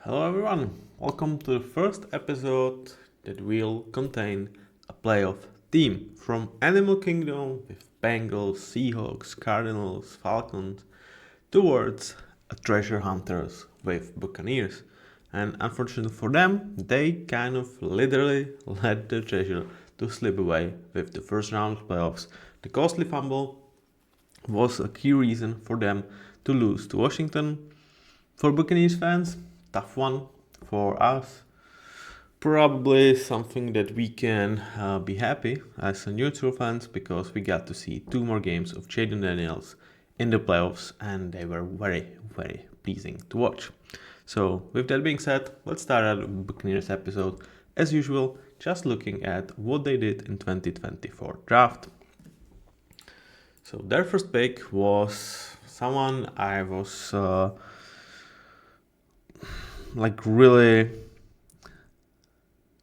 Hello everyone, welcome to the first episode that will contain a playoff team from Animal Kingdom with Bengals, Seahawks, Cardinals, Falcons towards a treasure hunters with Buccaneers. And unfortunately for them, they kind of literally let the treasure to slip away with the first round of playoffs. The costly fumble was a key reason for them to lose to Washington. For Buccaneers fans, tough one. For us, probably something that we can be happy as a neutral fans because we got to see two more games of Jaden Daniels in the playoffs and they were very, very pleasing to watch. So with that being said, let's start our Buccaneers episode as usual, just looking at what they did in 2024 draft. So their first pick was someone I was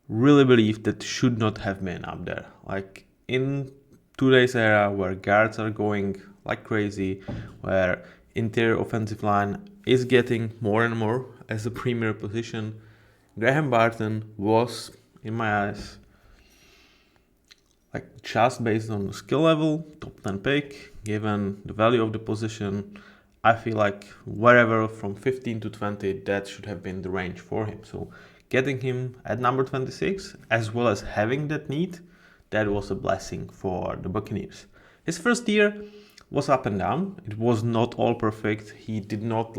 really believed that should not have been up there. Like in today's era where guards are going like crazy, where interior offensive line is getting more and more as a premier position, Graham Barton was, in my eyes, like just based on the skill level, top 10 pick, given the value of the position. I feel like wherever from 15 to 20, that should have been the range for him. So getting him at number 26, as well as having that need, that was a blessing for the Buccaneers. His first year was up and down. It was not all perfect. He did not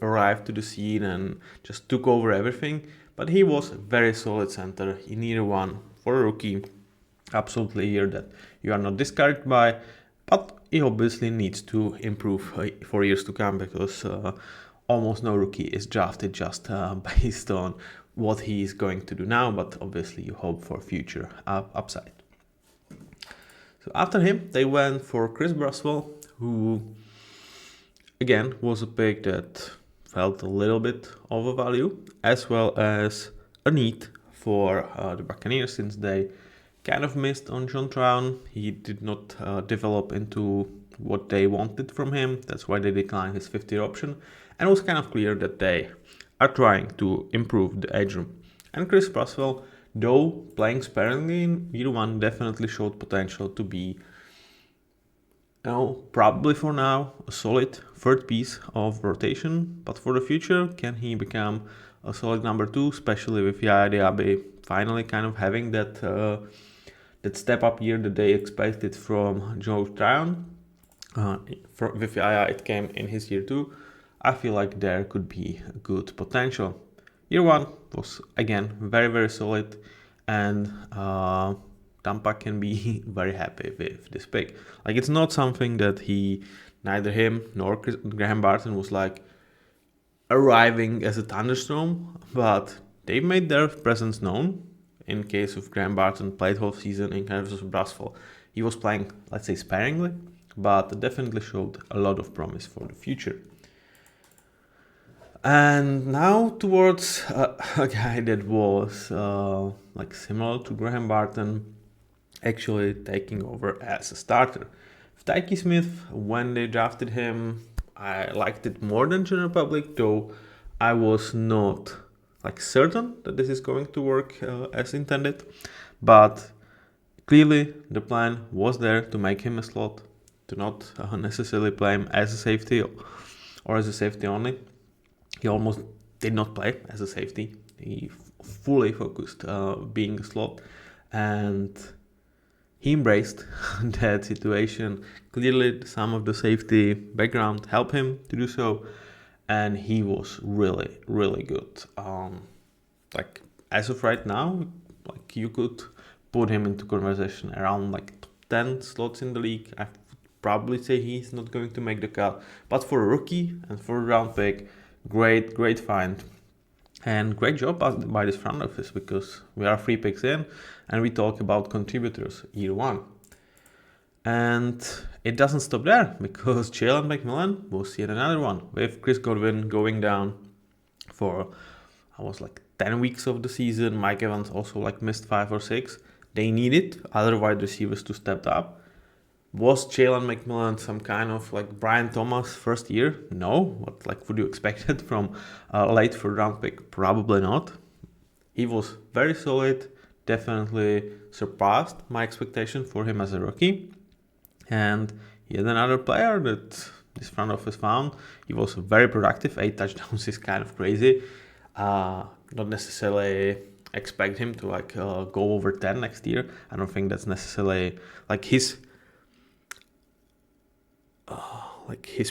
arrive to the scene and just took over everything, but he was a very solid center in year one for a rookie. Absolutely a year that you are not discouraged by, but he obviously needs to improve for years to come because almost no rookie is drafted just based on what he is going to do now, but obviously you hope for future upside. So after him, they went for Chris Braswell, who again was a pick that felt a little bit overvalued, as well as a need for the Buccaneers since they kind of missed on John Brown. He did not develop into what they wanted from him. That's why they declined his 50th option. And it was kind of clear that they are trying to improve the edge room. And Chris Braswell, though playing sparingly in year one, definitely showed potential to be, probably for now, a solid third piece of rotation. But for the future, can he become a solid number two, especially with Yaya Diaby finally kind of having that step up year that they expected from Joe Tryon. With Yaya, it came in his year two. I feel like there could be a good potential. Year one was again very, very solid, and Tampa can be very happy with this pick. Like it's not something that neither him nor Graham Barton was like arriving as a thunderstorm, but they made their presence known. In case of Graham Barton, played whole season. In case of Braswell, he was playing, let's say, sparingly, but definitely showed a lot of promise for the future. And now towards a guy that was similar to Graham Barton, actually taking over as a starter. Tyke Smith, when they drafted him, I liked it more than general public, though I was not certain that this is going to work as intended, but clearly the plan was there to make him a slot, to not necessarily play him as a safety or as a safety only. He almost did not play as a safety. He fully focused being a slot, and he embraced that situation. Clearly some of the safety background helped him to do so, and he was really, really good. As of right now, you could put him into conversation around top 10 slots in the league. I would probably say he's not going to make the cut, but for a rookie and for a round pick, great find. And great job by this front office because we are 3 picks in and we talk about contributors year one. And it doesn't stop there because Jalen McMillan was yet another one with Chris Godwin going down for 10 weeks of the season. Mike Evans also missed 5 or 6. They needed other wide receivers to step up. Was Jalen McMillan some kind of like Brian Thomas first year? No. What like would you expect it from a late third round pick? Probably not. He was very solid, definitely surpassed my expectation for him as a rookie. And he had another player that this front office found. He was very productive. 8 touchdowns is kind of crazy. Not necessarily expect him to like go over 10 next year. I don't think that's necessarily like his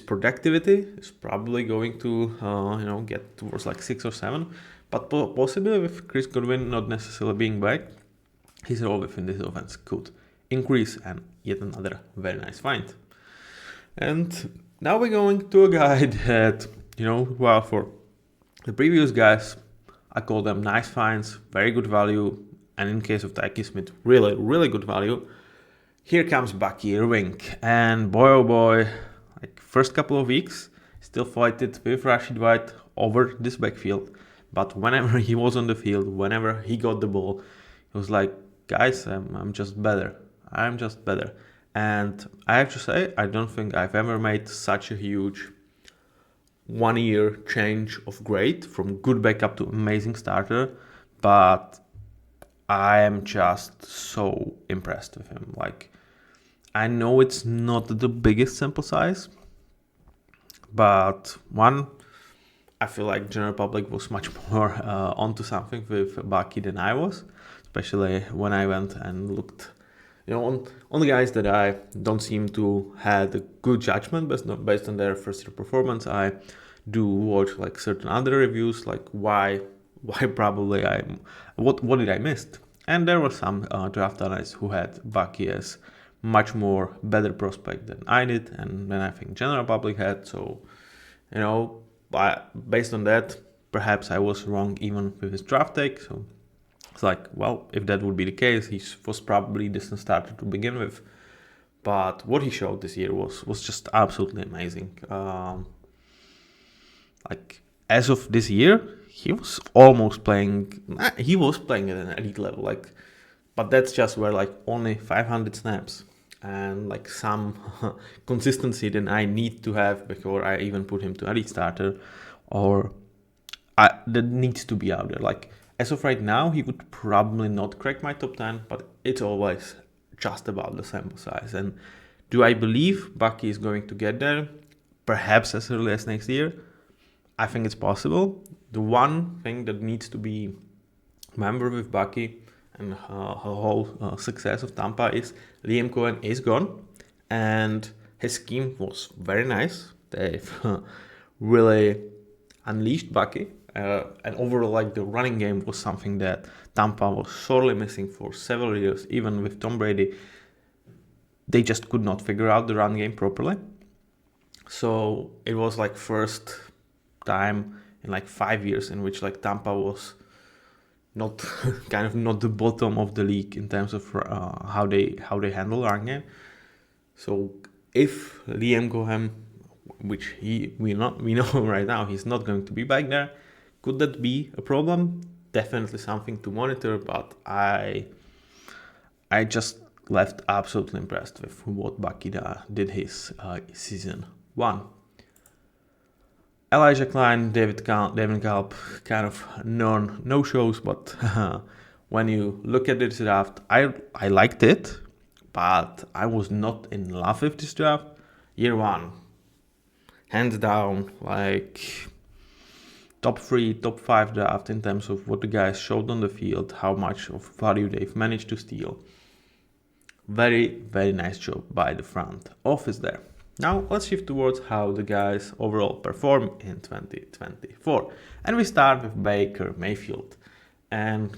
productivity is probably going to get towards like 6 or 7, but possibly with Chris Godwin not necessarily being back, his role within this offense could increase, and yet another very nice find. And now we're going to a guy that, well, for the previous guys, I call them nice finds, very good value, and in case of Tyke Smith, really, really good value. Here comes Bucky Irving, and boy oh boy, like first couple of weeks, still fought it with Rashid White over this backfield, but whenever he was on the field, whenever he got the ball, he was like, guys, I'm just better. I'm just better. And I have to say, I don't think I've ever made such a huge 1 year change of grade from good backup to amazing starter, but I am just so impressed with him. Like, I know it's not the biggest sample size, but one, I feel like general public was much more onto something with Bucky than I was, especially when I went and looked, on the guys that I don't seem to had a good judgment based on their first year performance. I do watch like certain other reviews, like why probably what did I miss? And there were some draft analysts who had Bucky as much more better prospect than I did, and then I think general public had. So, based on that, perhaps I was wrong even with his draft take. So it's like, well, if that would be the case, he was probably distant starter to begin with. But what he showed this year was just absolutely amazing. Like as of this year, he was almost playing. He was playing at an elite level. Like, but that's just where like only 500 snaps and like some consistency that I need to have before I even put him to elite starter, or that needs to be out there. Like as of right now, he would probably not crack my top 10, but it's always just about the sample size. And do I believe Bucky is going to get there? Perhaps as early as next year. I think it's possible. The one thing that needs to be remembered with Bucky and her whole success of Tampa is Liam Cohen is gone, and his scheme was very nice. They've really unleashed Bucky, and overall, like the running game was something that Tampa was sorely missing for several years. Even with Tom Brady, they just could not figure out the run game properly. So it was like first time in like 5 years in which like Tampa was not not the bottom of the league in terms of how they handle run game. So if Liam Cohen, which we know right now, he's not going to be back there, could that be a problem? Definitely something to monitor. But I just left absolutely impressed with what Bucky did his season 1. Elijah Klein, David Gallup, kind of no shows, but when you look at this draft, I liked it, but I was not in love with this draft. Year 1, hands down, like top 3, top 5 draft in terms of what the guys showed on the field, how much of value they've managed to steal. Very, very nice job by the front office there. Now let's shift towards how the guys overall perform in 2024. And we start with Baker Mayfield. And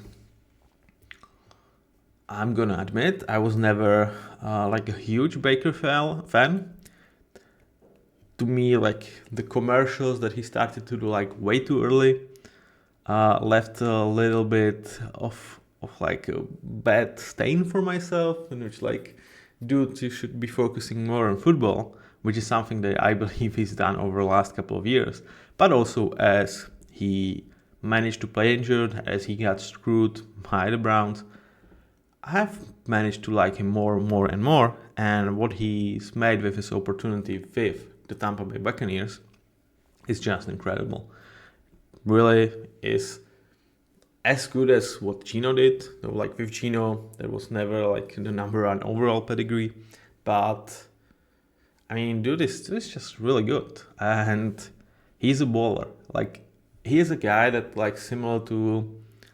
I'm gonna admit, I was never like a huge Baker fan. To me, like the commercials that he started to do like way too early left a little bit of like a bad stain for myself, in which like, dude, you should be focusing more on football, which is something that I believe he's done over the last couple of years. But also as he managed to play injured, as he got screwed by the Browns, I've managed to like him more and more. and what he's made with his opportunity with the Tampa Bay Buccaneers is just incredible. Really is as good as what Geno did. Though, like with Geno, there was never like the number one overall pedigree, but I mean, dude is just really good, and he's a baller. Like he is a guy that, like, similar to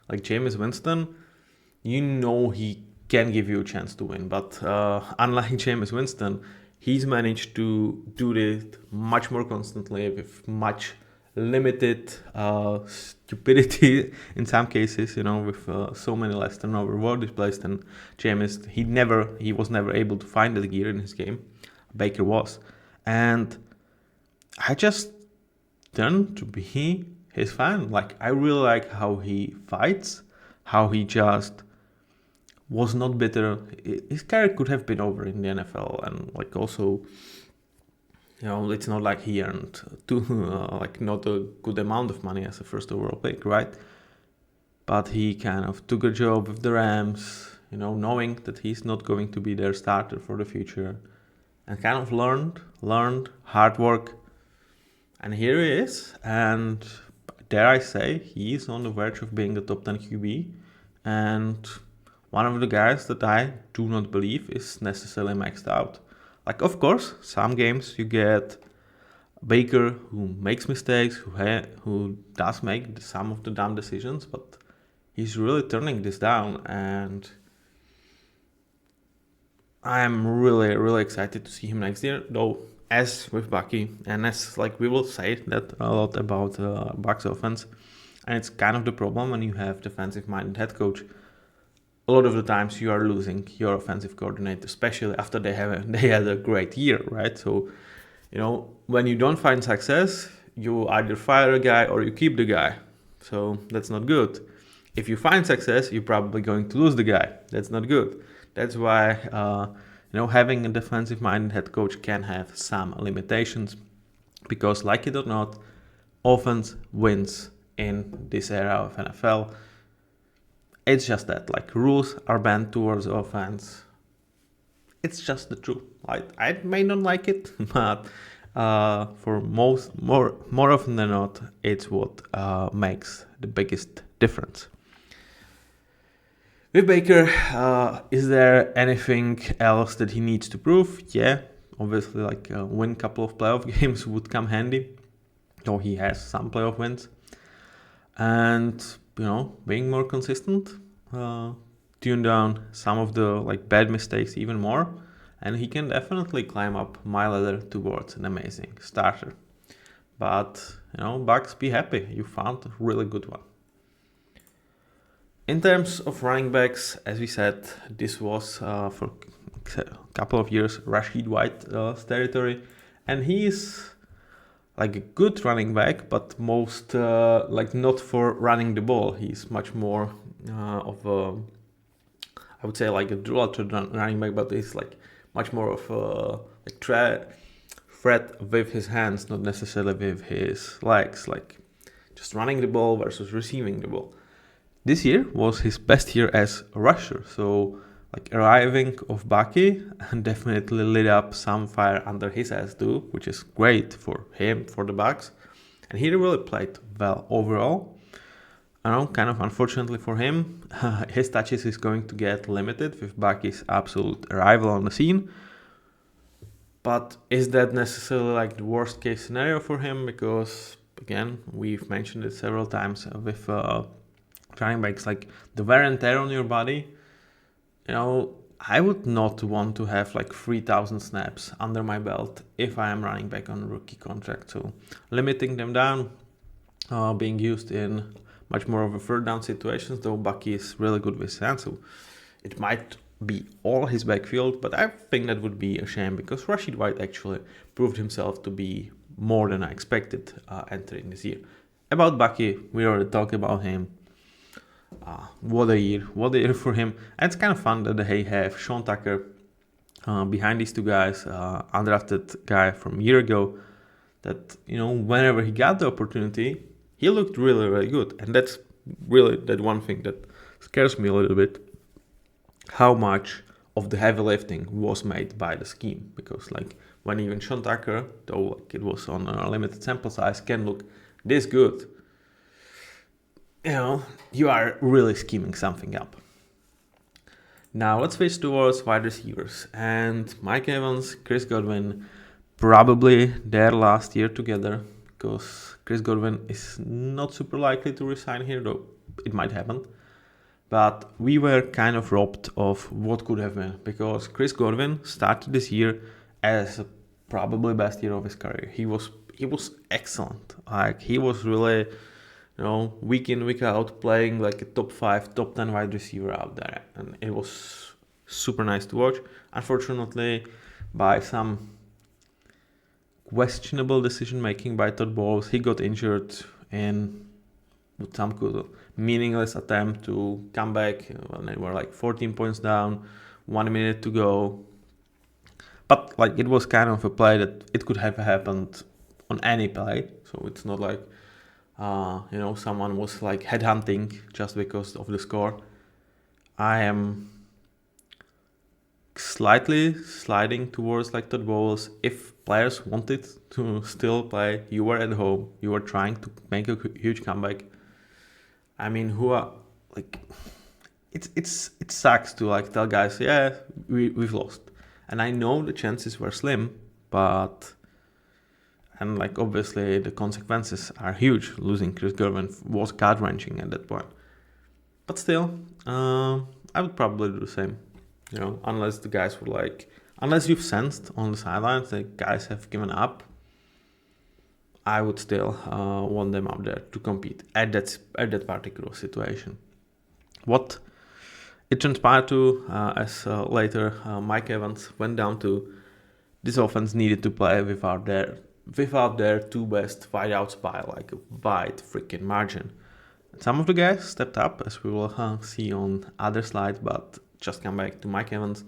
like Jameis Winston, you know he can give you a chance to win. But unlike Jameis Winston, he's managed to do it much more constantly with much limited stupidity in some cases, with so many less turnover world displays than Jameis. He was never able to find the gear in his game. Baker was. And I just turned to be his fan. Like, I really like how he fights, how he just was not bitter. His career could have been over in the NFL, and like also, it's not like he earned not a good amount of money as a first overall pick, right? But he kind of took a job with the Rams, knowing that he's not going to be their starter for the future, and kind of learned hard work, and here he is. And dare I say, he's on the verge of being a top 10 QB, and one of the guys that I do not believe is necessarily maxed out. Like, of course, some games you get Baker who makes mistakes, who does make some of the dumb decisions, but he's really turning this down, and I'm really, really excited to see him next year. Though, as with Bucky, and as we will say that a lot about Bucks offense, and it's kind of the problem when you have defensive-minded head coach. A lot of the times you are losing your offensive coordinator, especially after they had a great year, right? So, when you don't find success, you either fire a guy or you keep the guy. So that's not good. If you find success, you're probably going to lose the guy. That's not good. That's why having a defensive-minded head coach can have some limitations, because, like it or not, offense wins in this era of NFL. It's just that, rules are bent towards offense. It's just the truth. I may not like it, but for more often than not, it's what makes the biggest difference. With Baker, is there anything else that he needs to prove? Yeah, obviously, win a couple of playoff games would come handy. Though he has some playoff wins. And being more consistent, tune down some of the bad mistakes even more, and he can definitely climb up my ladder towards an amazing starter. But Bucks, be happy, you found a really good one. In terms of running backs, as we said, this was for a couple of years Rashid White's territory, and he's a good running back, but most not for running the ball. He's much more of a, I would say, a dual running back, but he's much more of a threat with his hands, not necessarily with his legs, just running the ball versus receiving the ball. This year was his best year as a rusher, so arriving of Bucky definitely lit up some fire under his ass too, which is great for him, for the Bucks. And he really played well overall. Kind of unfortunately for him, his touches is going to get limited with Bucky's absolute arrival on the scene. But is that necessarily the worst case scenario for him? Because, again, we've mentioned it several times with running backs, the wear and tear on your body. I would not want to have 3,000 snaps under my belt if I am running back on a rookie contract. So limiting them down, being used in much more of a third down situations, though Bucky is really good with hands, so it might be all his backfield, but I think that would be a shame, because Rashid White actually proved himself to be more than I expected entering this year. About Bucky, we already talked about him. What a year for him. And it's kind of fun that they have Sean Tucker behind these two guys, undrafted guy from a year ago, that, whenever he got the opportunity, he looked really, really good. And that's really that one thing that scares me a little bit, how much of the heavy lifting was made by the scheme, because like when even Sean Tucker, though like it was on a limited sample size, can look this good, you are really scheming something up. Now let's switch towards wide receivers, and Mike Evans, Chris Godwin, probably their last year together, because Chris Godwin is not super likely to resign here, though it might happen. But we were kind of robbed of what could have been, because Chris Godwin started this year as probably best year of his career. He was excellent. Like he was really, week in, week out playing like a top 5, top 10 wide receiver out there, and it was super nice to watch. Unfortunately, by some questionable decision making by Todd Bowles, he got injured in some meaningless attempt to come back when they were like 14 points down, 1 minute to go. But like it was kind of a play that it could have happened on any play, so it's not like someone was like headhunting just because of the score. I am slightly sliding towards like Todd Bowles. If players wanted to still play, you were at home, you were trying to make a huge comeback. I mean, who are like, it sucks to like tell guys, yeah, we've lost, and I know the chances were slim, and like obviously the consequences are huge. Losing Chris Godwin was gut wrenching at that point, but still, I would probably do the same. Unless the guys were like, unless you've sensed on the sidelines that guys have given up, I would still want them out there to compete at that particular situation. What it transpired to, as later Mike Evans went down to, this offense needed to play without their two best wideouts by like a wide freaking margin. Some of the guys stepped up, as we will see on other slides, but just come back to Mike Evans.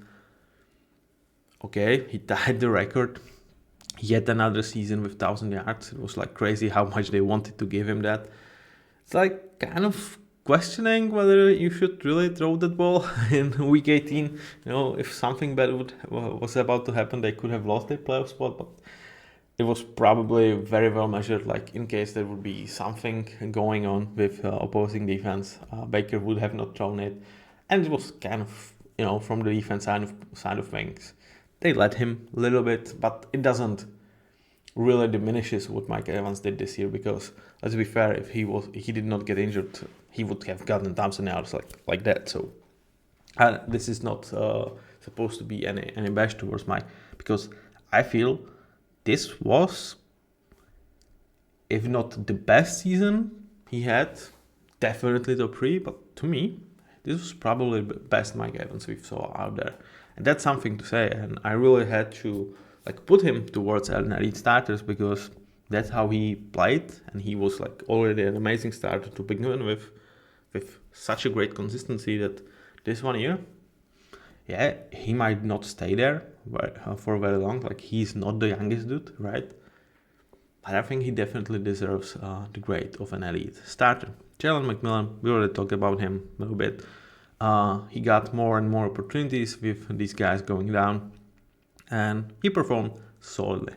Okay, he tied the record. Yet another season with 1,000 yards. It was like crazy how much they wanted to give him that. It's like kind of questioning whether you should really throw that ball in week 18. If something bad was about to happen, they could have lost their playoff spot, but it was probably very well measured. Like in case there would be something going on with opposing defense, Baker would have not thrown it, and it was kind of from the defense side of things. They let him a little bit, but it doesn't really diminishes what Mike Evans did this year, because let's be fair, if he did not get injured, he would have gotten 1,000 yards like that. So this is not supposed to be any bash towards Mike, because I feel this was, if not the best season he had, definitely top 3, but to me, this was probably the best Mike Evans we saw out there. And that's something to say, and I really had to like put him towards an elite starters, because that's how he played, and he was like already an amazing starter to begin with such a great consistency that this 1 year, yeah, he might not stay there for very long. Like he's not the youngest dude, right? But I think he definitely deserves the grade of an elite starter. Jalen McMillan, we already talked about him a little bit. He got more and more opportunities with these guys going down, and he performed solidly.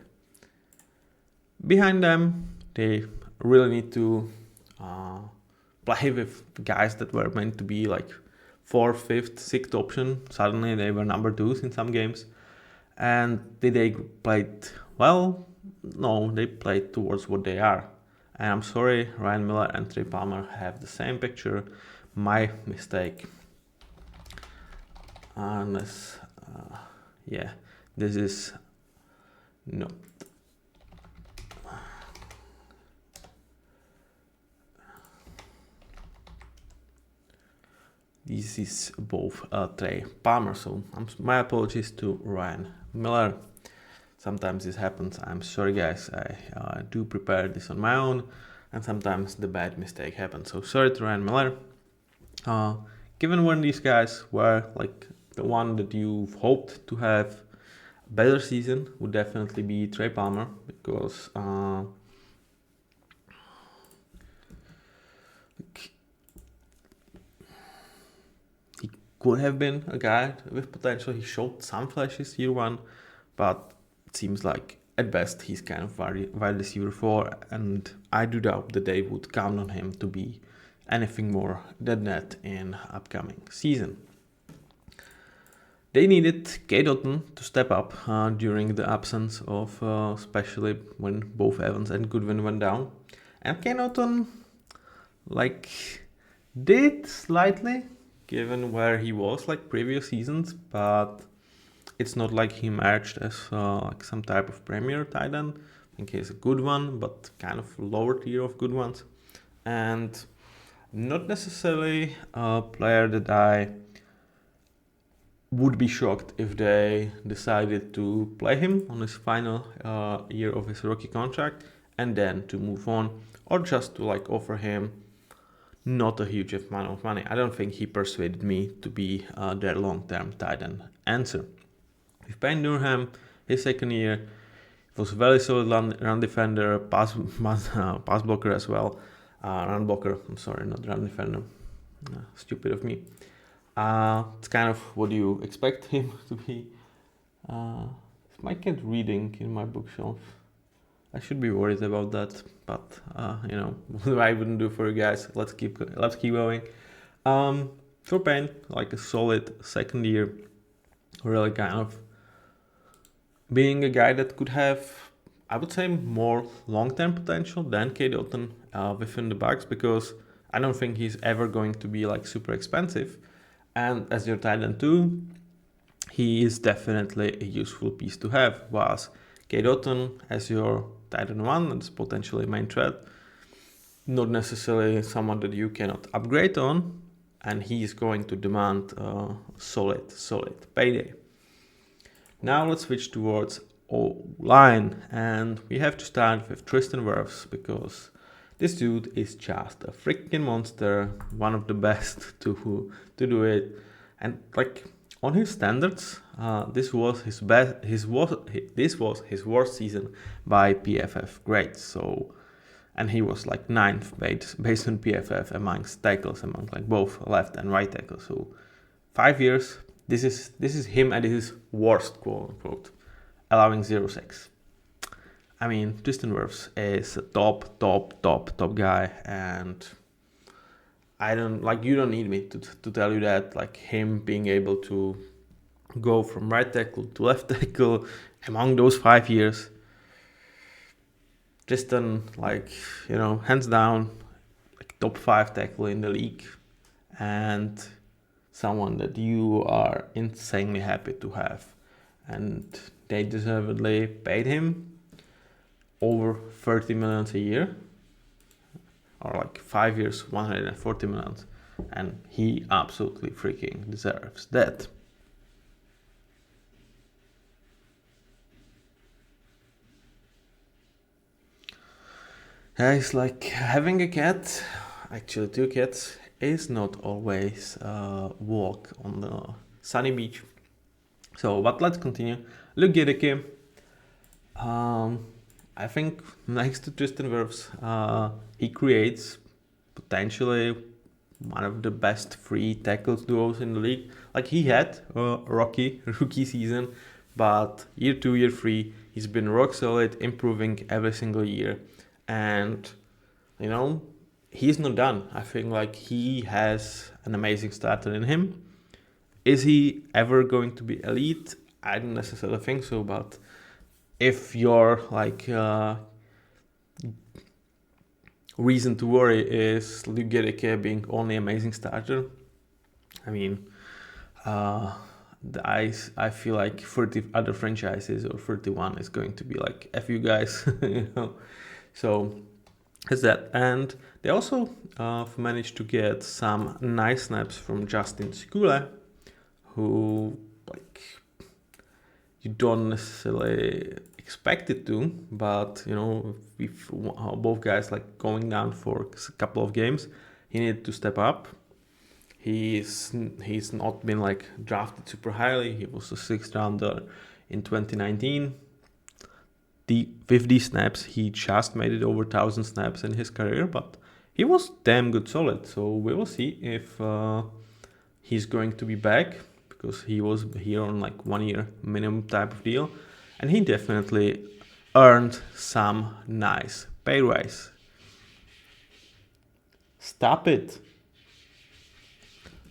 Behind them, they really need to play with guys that were meant to be like 4th, 5th, 6th option. Suddenly they were number 2s in some games. And did they played well? No, they played towards what they are. And I'm sorry, Ryan Miller and Trey Palmer have the same picture. My mistake. Unless, this is no. This is both Trey Palmer, so my apologies to Ryan Miller. Sometimes this happens. I'm sorry, guys. I do prepare this on my own, and sometimes the bad mistake happens. So sorry to Ryan Miller. Given when these guys were like the one that you've hoped to have a better season, would definitely be Trey Palmer, because could have been a guy with potential. He showed some flashes year 1, but it seems like at best he's kind of wide receiver 4, and I do doubt that they would count on him to be anything more than that in upcoming season. They needed Cade Otton to step up during the absence of, especially when both Evans and Goodwin went down. And Cade Otton, did slightly, given where he was previous seasons, but it's not like he emerged as some type of premier tight end. I think he's a good one, but kind of lower tier of good ones. And not necessarily a player that I would be shocked if they decided to play him on his final year of his rookie contract and then to move on, or just to offer him not a huge amount of money. I don't think he persuaded me to be their long-term tight end answer. With Payne Durham, his second year, was a very solid run defender, pass blocker as well. Run blocker, I'm sorry, not run defender. Stupid of me. It's kind of what you expect him to be. My cat reading in my bookshelf. I should be worried about that, but what I wouldn't do for you guys. Let's keep going. For Payne, a solid second year, really kind of being a guy that could have, I would say, more long-term potential than Cade Otton within the Bucs, because I don't think he's ever going to be super expensive. And as your tight end 2, he is definitely a useful piece to have. Whilst Cade Otton as your tight end 1, that's potentially main threat, not necessarily someone that you cannot upgrade on, and he is going to demand a solid payday. Now let's switch towards O-line, and we have to start with Tristan Wirfs, because this dude is just a freaking monster, one of the best to do it. And on his standards, this was his worst season by PFF grades. So, and he was 9th based on PFF amongst tackles, among both left and right tackles. So 5 years, this is him at his worst, quote unquote, allowing 0 sacks. I mean, Tristan Wirfs is a top guy, and you don't need me to tell you that. Him being able to go from right tackle to left tackle among those 5 years, Tristan, hands down, top 5 tackle in the league, and someone that you are insanely happy to have, and they deservedly paid him over 30 million a year, or 5 years, 140 million, and he absolutely freaking deserves that. It's like having a cat, actually 2 cats, is not always a walk on the sunny beach. So, but let's continue. Luke Gedeke, I think next to Tristan Wirfs, he creates potentially one of the best free tackles duos in the league. He had a rookie season, but year 2, year 3, he's been rock solid, improving every single year. And, he's not done. I think he has an amazing starter in him. Is he ever going to be elite? I don't necessarily think so, but if your reason to worry is Luke Gedeke being only amazing starter, I mean, I feel 30 other franchises or 31 is going to be F you guys, So that's that. And they also managed to get some nice snaps from Justin Skule, who you don't necessarily expect it to, but with both guys going down for a couple of games, he needed to step up. He's not been drafted super highly. He was a 6th rounder in 2019. With these snaps, he just made it over 1,000 snaps in his career, but he was damn good solid. So we will see if he's going to be back, because he was here on like 1 year minimum type of deal, and he definitely earned some nice pay rise. Stop it.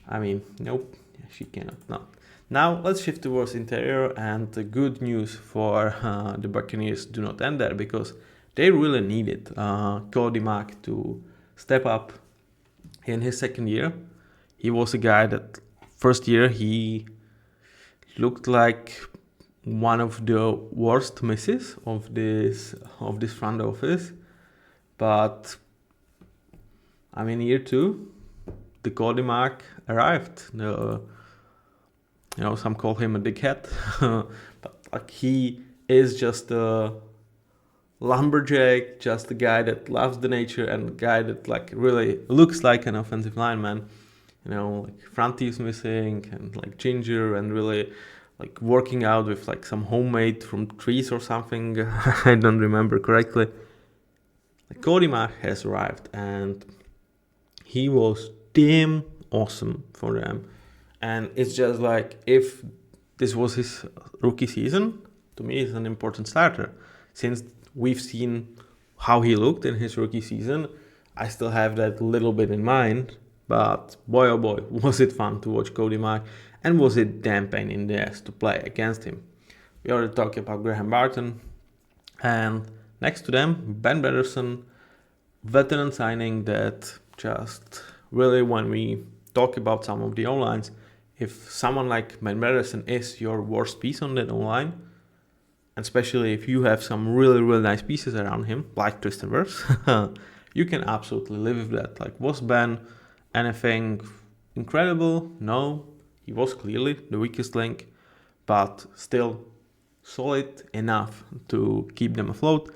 I mean, nope, she cannot. No. Now let's shift towards interior, and the good news for the Buccaneers do not end there, because they really needed Cody Mack to step up in his second year. He was a guy that first year he looked like one of the worst misses of this front office, but I mean, year two, the Cody Mack arrived. Some call him a dickhead, but like he is just a lumberjack, just a guy that loves the nature and a guy that like really looks like an offensive lineman. Like front teeth missing and like ginger and really like working out with like some homemade from trees or something. I don't remember correctly. Like Cody Mack has arrived and he was damn awesome for them. And it's just like, if this was his rookie season, to me it's an important starter. Since we've seen how he looked in his rookie season, I still have that little bit in mind. But boy oh boy, was it fun to watch Cody Mack, and was it damn pain in the ass to play against him. We already talked about Graham Barton, and next to them, Ben Patterson, veteran signing that just really, when we talk about some of the O-lines, if someone like Ben Patterson is your worst piece on that O-line, and especially if you have some really, really nice pieces around him, like Tristan Wirfs, you can absolutely live with that. Like, was Ben anything incredible? No, he was clearly the weakest link, but still solid enough to keep them afloat.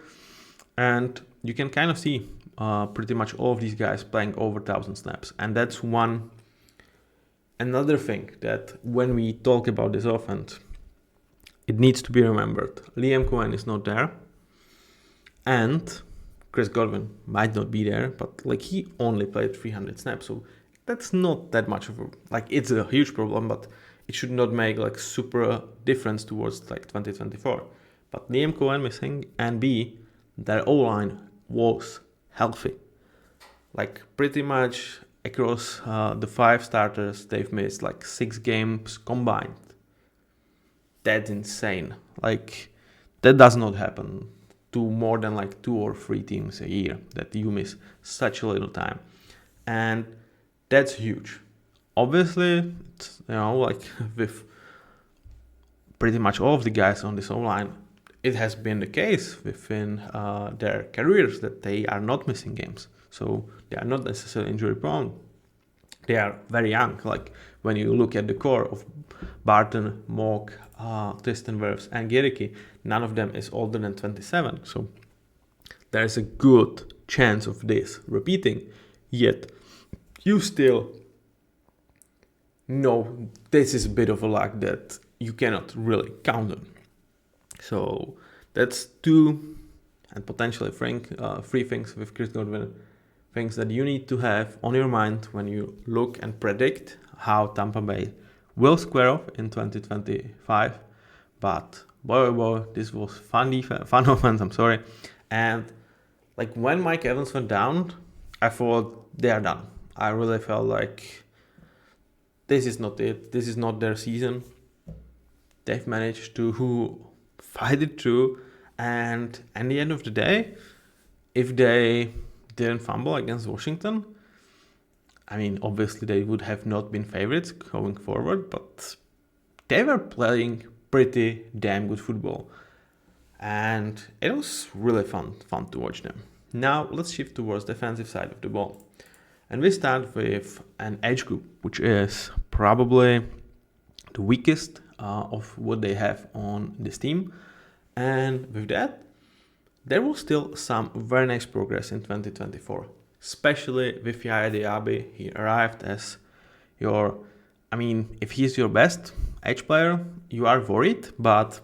And you can kind of see pretty much all of these guys playing over 1,000 snaps. And that's another thing that when we talk about this offense, it needs to be remembered. Liam Cohen is not there, and Chris Godwin might not be there, but like he only played 300 snaps, so that's not that much of a, like, it's a huge problem, but it should not make like super difference towards like 2024. But Liam Cohen missing, and B, their O-line was healthy. Like pretty much across the 5 starters, they've missed like 6 games combined. That's insane. Like, that does not happen to more than like 2 or 3 teams a year, that you miss such a little time. And that's huge. Obviously, it's, like with pretty much all of the guys on this O-line, it has been the case within their careers that they are not missing games. So they are not necessarily injury prone. They are very young. Like when you look at the core of Barton, Mock, Tristan Wirfs, and GMaty, none of them is older than 27. So there is a good chance of this repeating. Yet you still know this is a bit of a luck that you cannot really count on. So that's 2 and potentially 3 things with Chris Godwin, things that you need to have on your mind when you look and predict how Tampa Bay will square off in 2025. But boy oh boy, this was fun offense, I'm sorry. And like when Mike Evans went down, I thought they are done. I really felt like this is not it. This is not their season. They've managed to fight it through, and at the end of the day, if they didn't fumble against Washington, I mean, obviously they would have not been favorites going forward, but they were playing pretty damn good football, and it was really fun to watch them. Now let's shift towards the defensive side of the ball, and we start with an edge group, which is probably the weakest of what they have on this team. And with that, there was still some very nice progress in 2024, especially with Yaya Diaby. He arrived as if he's your best edge player, you are worried, but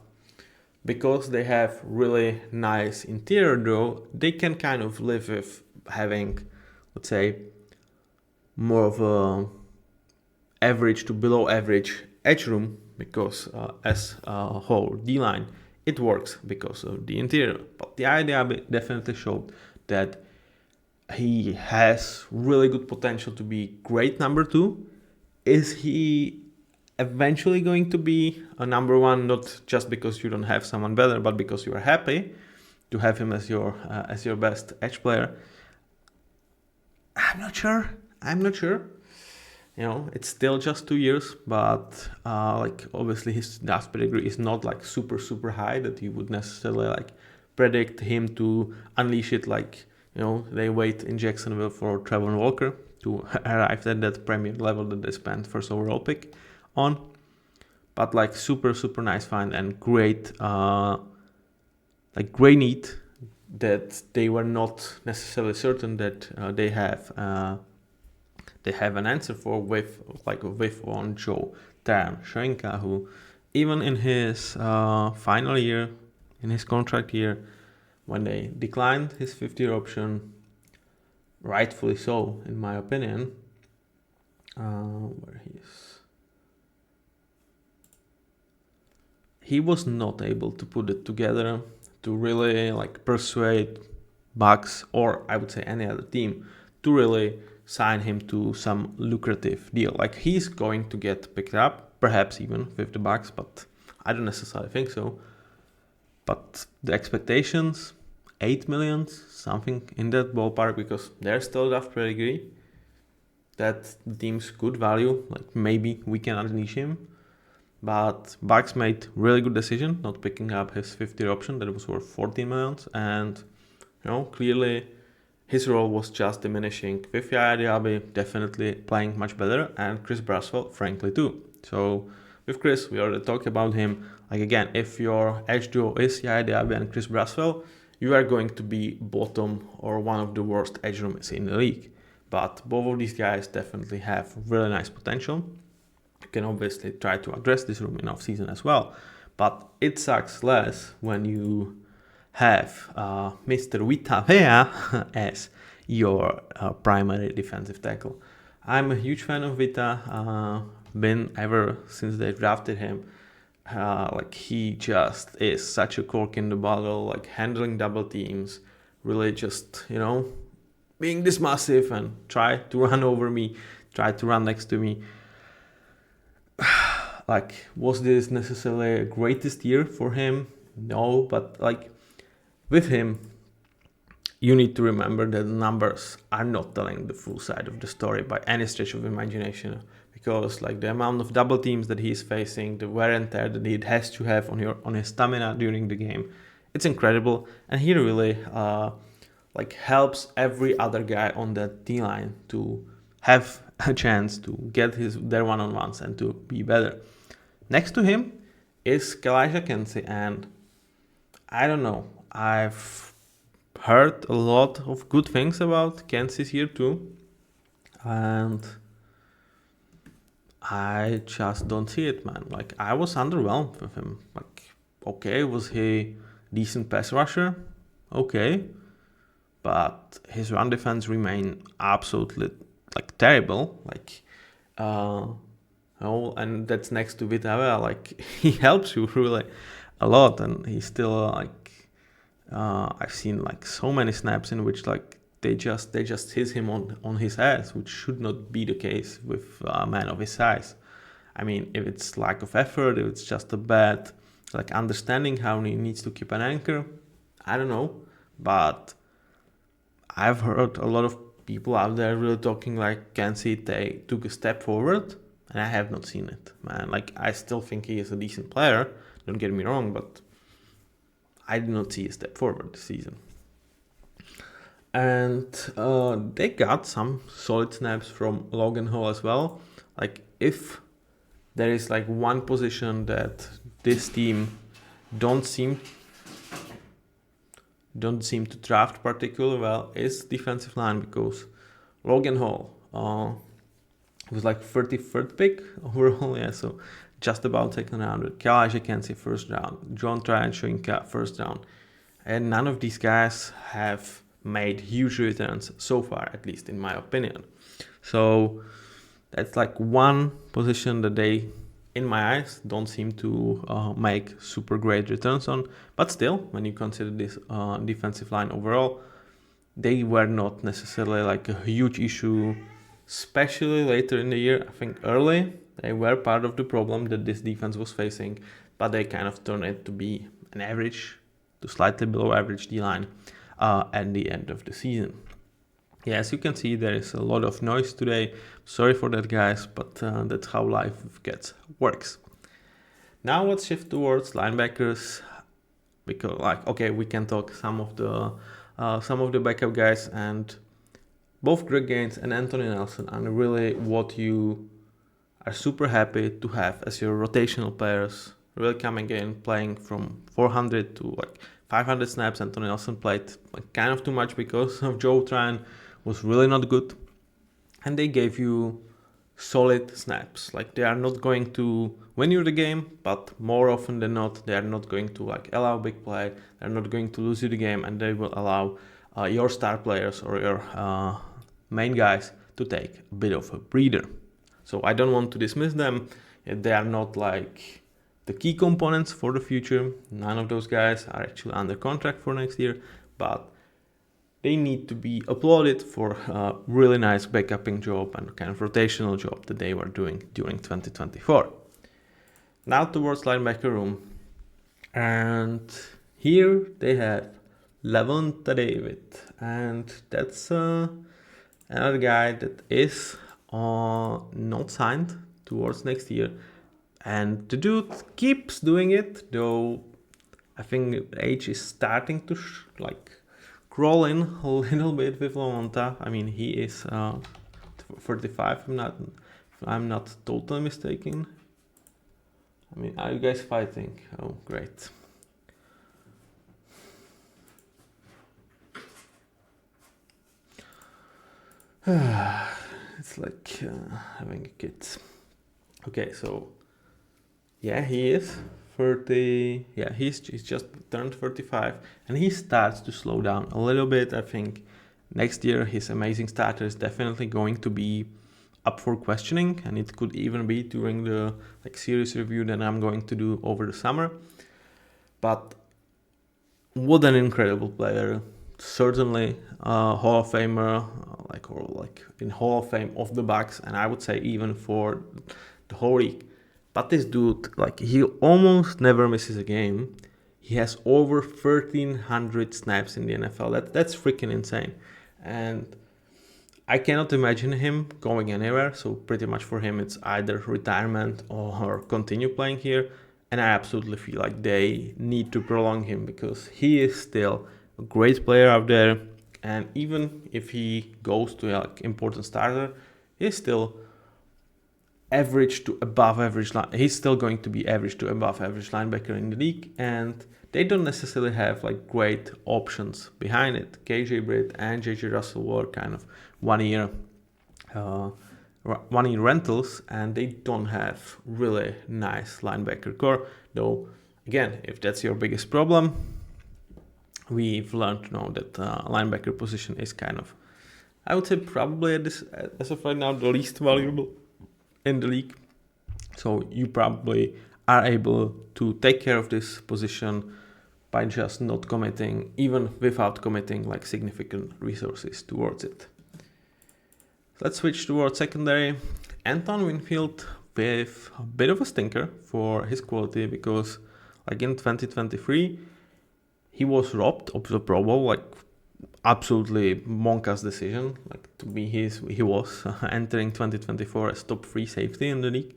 because they have really nice interior though, they can kind of live with having, let's say, more of a average to below average edge room, because as a whole D-line, it works because of the interior. But the idea definitely showed that he has really good potential to be great number 2. Is he eventually going to be a number 1, not just because you don't have someone better, but because you are happy to have him as your best edge player? I'm not sure. It's still just 2 years, but like obviously his draft pedigree is not like super high that you would necessarily like predict him to unleash it like, they wait in Jacksonville for Trevor Walker to arrive at that premier level that they spent first overall pick on. But like super nice find and great great need that they were not necessarily certain that they have an answer for with on Joe Shoinka, who even in his final year, in his contract year, when they declined his 5th-year option, rightfully so, in my opinion, he was not able to put it together to really like persuade Bucks, or I would say any other team, to really sign him to some lucrative deal. Like he's going to get picked up, perhaps even with the Bucks, but I don't necessarily think so. But the expectations, 8 million, something in that ballpark, because there's still draft pedigree that the teams could value. Like maybe we can unleash him. But Bucks made really good decision not picking up his 5th-year option that was worth 14 million, and clearly his role was just diminishing with Yaya Diaby definitely playing much better, and Chris Braswell frankly too. So with Chris, we already talked about him. Like again, if your edge duo is Yaya Diaby and Chris Braswell, you are going to be bottom or one of the worst edge rooms in the league. But both of these guys definitely have really nice potential. You can obviously try to address this room in off-season as well, but it sucks less when you have Mr. Vita Vea as your primary defensive tackle. I'm a huge fan of Vita, been ever since they drafted him. Like he just is such a cork in the bottle, like handling double teams, really just, being this massive and try to run over me, try to run next to me. Like, was this necessarily a greatest year for him? No, but like with him, you need to remember that the numbers are not telling the full side of the story by any stretch of imagination, because like the amount of double teams that he's facing, the wear and tear that he has to have on his stamina during the game, it's incredible, and he really like helps every other guy on that D-line to have a chance to get their one-on-ones and to be better. Next to him is Kalijah Kancey, and I don't know, I've heard a lot of good things about Kancey's year too, and I just don't see it, man. Like, I was underwhelmed with him. Like, okay, was he decent pass rusher? Okay, but his run defense remained absolutely like terrible. Like, and that's next to Vita. Like, he helps you really a lot, and he's still like, I've seen like so many snaps in which like they just hit him on his ass, which should not be the case with a man of his size. I mean, if it's lack of effort, if it's just a bad like understanding how he needs to keep an anchor, I don't know. But I've heard a lot of people out there really talking like Kancey took a step forward, and I have not seen it, man. Like, I still think he is a decent player, don't get me wrong, but I did not see a step forward this season. And they got some solid snaps from Logan Hall as well. Like, if there is like one position that this team don't seem to draft particularly well, is defensive line, because Logan Hall was like 33rd pick overall, yeah, so just about second round. Kalijah Kancey first round, John Shoinka first round, and none of these guys have made huge returns so far, at least in my opinion. So That's like one position that they, in my eyes, don't seem to make super great returns on. But still, when you consider this defensive line overall, they were not necessarily like a huge issue, especially later in the year. I think early they were part of the problem that this defense was facing, but they kind of turned it to be an average to slightly below average D-line at the end of the season. Yeah, as you can see, there is a lot of noise today. Sorry for that, guys, but that's how life works. Now let's shift towards linebackers, because we can talk some of the backup guys, and both Greg Gaines and Anthony Nelson are really what you are super happy to have as your rotational players, really coming in, playing from 400 to like 500 snaps. Anthony Nelson played like kind of too much because of Joe Tryon was really not good, and they gave you solid snaps. Like, they are not going to win you the game, but more often than not, they are not going to like allow big play. They're not going to lose you the game, and they will allow your star players or your main guys to take a bit of a breather. So I don't want to dismiss them. They are not like the key components for the future. None of those guys are actually under contract for next year, but they need to be applauded for a really nice backupping job and kind of rotational job that they were doing during 2024. Now towards linebacker room. And here they have Lavonte David. And that's another guy that is not signed towards next year. And the dude keeps doing it, though I think age is starting to crawl in a little bit with Lavonte. I mean, he is 35. I'm not totally mistaken. I mean, are you guys fighting? Oh, great. It's like having a kid. Okay, so yeah, he is 30. Yeah, he's just turned 35, and he starts to slow down a little bit. I think next year his amazing starter is definitely going to be up for questioning, and it could even be during the series review that I'm going to do over the summer. But what an incredible player! Certainly Hall of Famer, or in Hall of Fame of the Bucs, and I would say even for the whole league. But this dude, he almost never misses a game. He has over 1,300 snaps in the NFL. That's freaking insane. And I cannot imagine him going anywhere. So pretty much for him, it's either retirement or continue playing here. And I absolutely feel like they need to prolong him, because he is still a great player out there. And even if he goes to important starter, he's still average to above average line. He's still going to be average to above average linebacker in the league, and they don't necessarily have great options behind it. KJ Britt and JJ Russell were kind of one year rentals, and they don't have really nice linebacker core. Though again, if that's your biggest problem, we've learned to know that linebacker position is kind of, I would say, probably as of right now, the least valuable in the league. So you probably are able to take care of this position by just not committing, even without committing significant resources towards it. Let's switch towards secondary. Anton Winfield with a bit of a stinker for his quality, because in 2023 he was robbed of the Pro Bowl, absolutely Monka's decision. To be he was entering 2024 as top 3 safety in the league.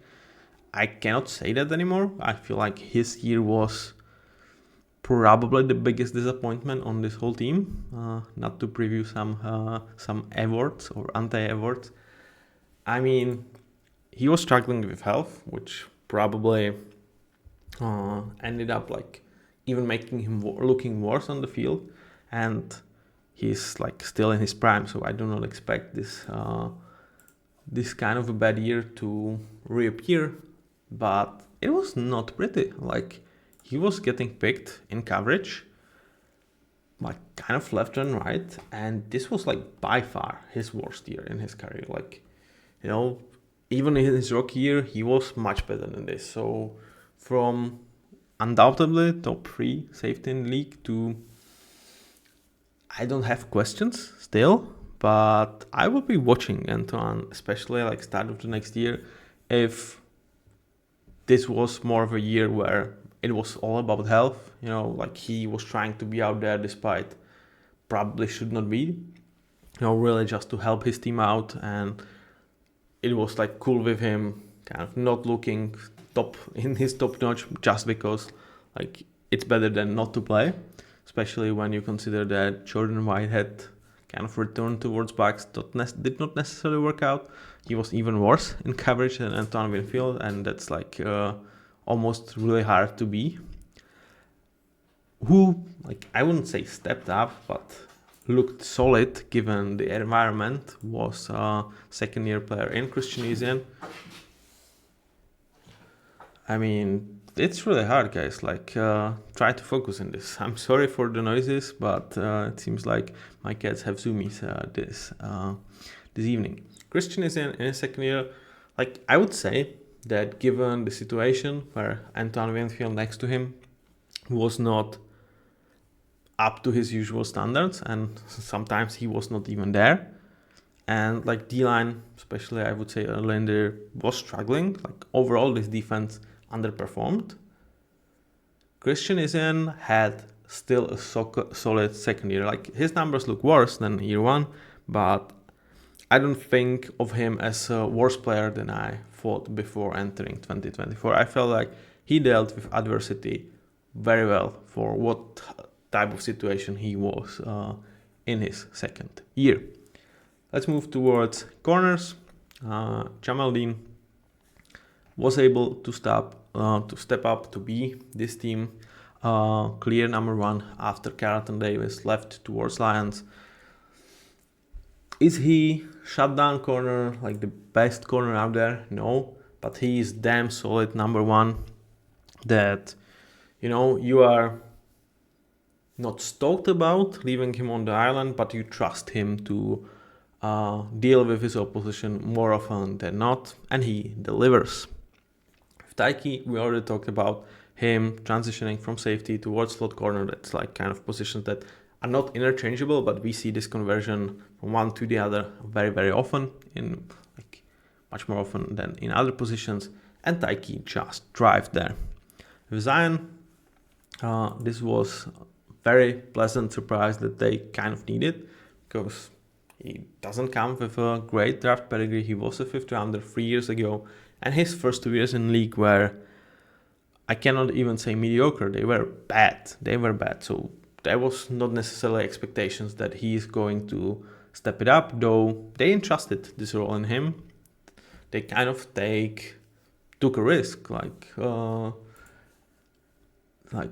I cannot say that anymore. I feel like his year was probably the biggest disappointment on this whole team. Not to preview some awards or anti-awards. I mean, he was struggling with health, which probably ended up even making him looking worse on the field, and he's still in his prime, so I do not expect this kind of a bad year to reappear. But it was not pretty. He was getting picked in coverage, kind of left and right, and this was by far his worst year in his career. even in his rookie year, he was much better than this. So from undoubtedly top 3 safety in the league to, I don't have questions still, but I will be watching Antoine, especially like start of the next year, if this was more of a year where it was all about health, like he was trying to be out there despite probably should not be, really just to help his team out, and it was like cool with him kind of not looking top in his top notch just because like it's better than not to play, especially when you consider that Jordan Whitehead kind of returned towards Bucks did not necessarily work out. He was even worse in coverage than Antoine Winfield, and that's like almost really hard to be. Who, like, I wouldn't say stepped up, but looked solid given the environment was second year player in Christian Isian. I mean, it's really hard, guys. Like, try to focus in this. I'm sorry for the noises, but it seems like my cats have zoomies this evening. Christian is in his second year. Like, I would say that given the situation where Antoine Winfield next to him was not up to his usual standards, and sometimes he was not even there, and like D-line, especially I would say Linder, was struggling. Like overall, this defense underperformed. Christian Isian had still a solid second year. Like his numbers look worse than year one, but I don't think of him as a worse player than I thought before entering 2024. I felt like he dealt with adversity very well for what type of situation he was in his second year. Let's move towards corners. Jamal Dean was able to step up to be this team clear number one after Carlton Davis left towards Lions. Is he shutdown corner, like the best corner out there? No, but he is damn solid number one that, you are not stoked about leaving him on the island, but you trust him to deal with his opposition more often than not, and he delivers. With Tyke, we already talked about him transitioning from safety towards slot corner. That's like kind of positions that are not interchangeable, but we see this conversion from one to the other very, very often, in like much more often than in other positions, and Tyke just thrived there. With Zion, this was very pleasant surprise that they kind of needed, because he doesn't come with a great draft pedigree. He was a 5th rounder 3 years ago, and his first 2 years in league were, I cannot even say mediocre, they were bad. So there was not necessarily expectations that he is going to step it up, though they entrusted this role in him. They kind of took a risk, like,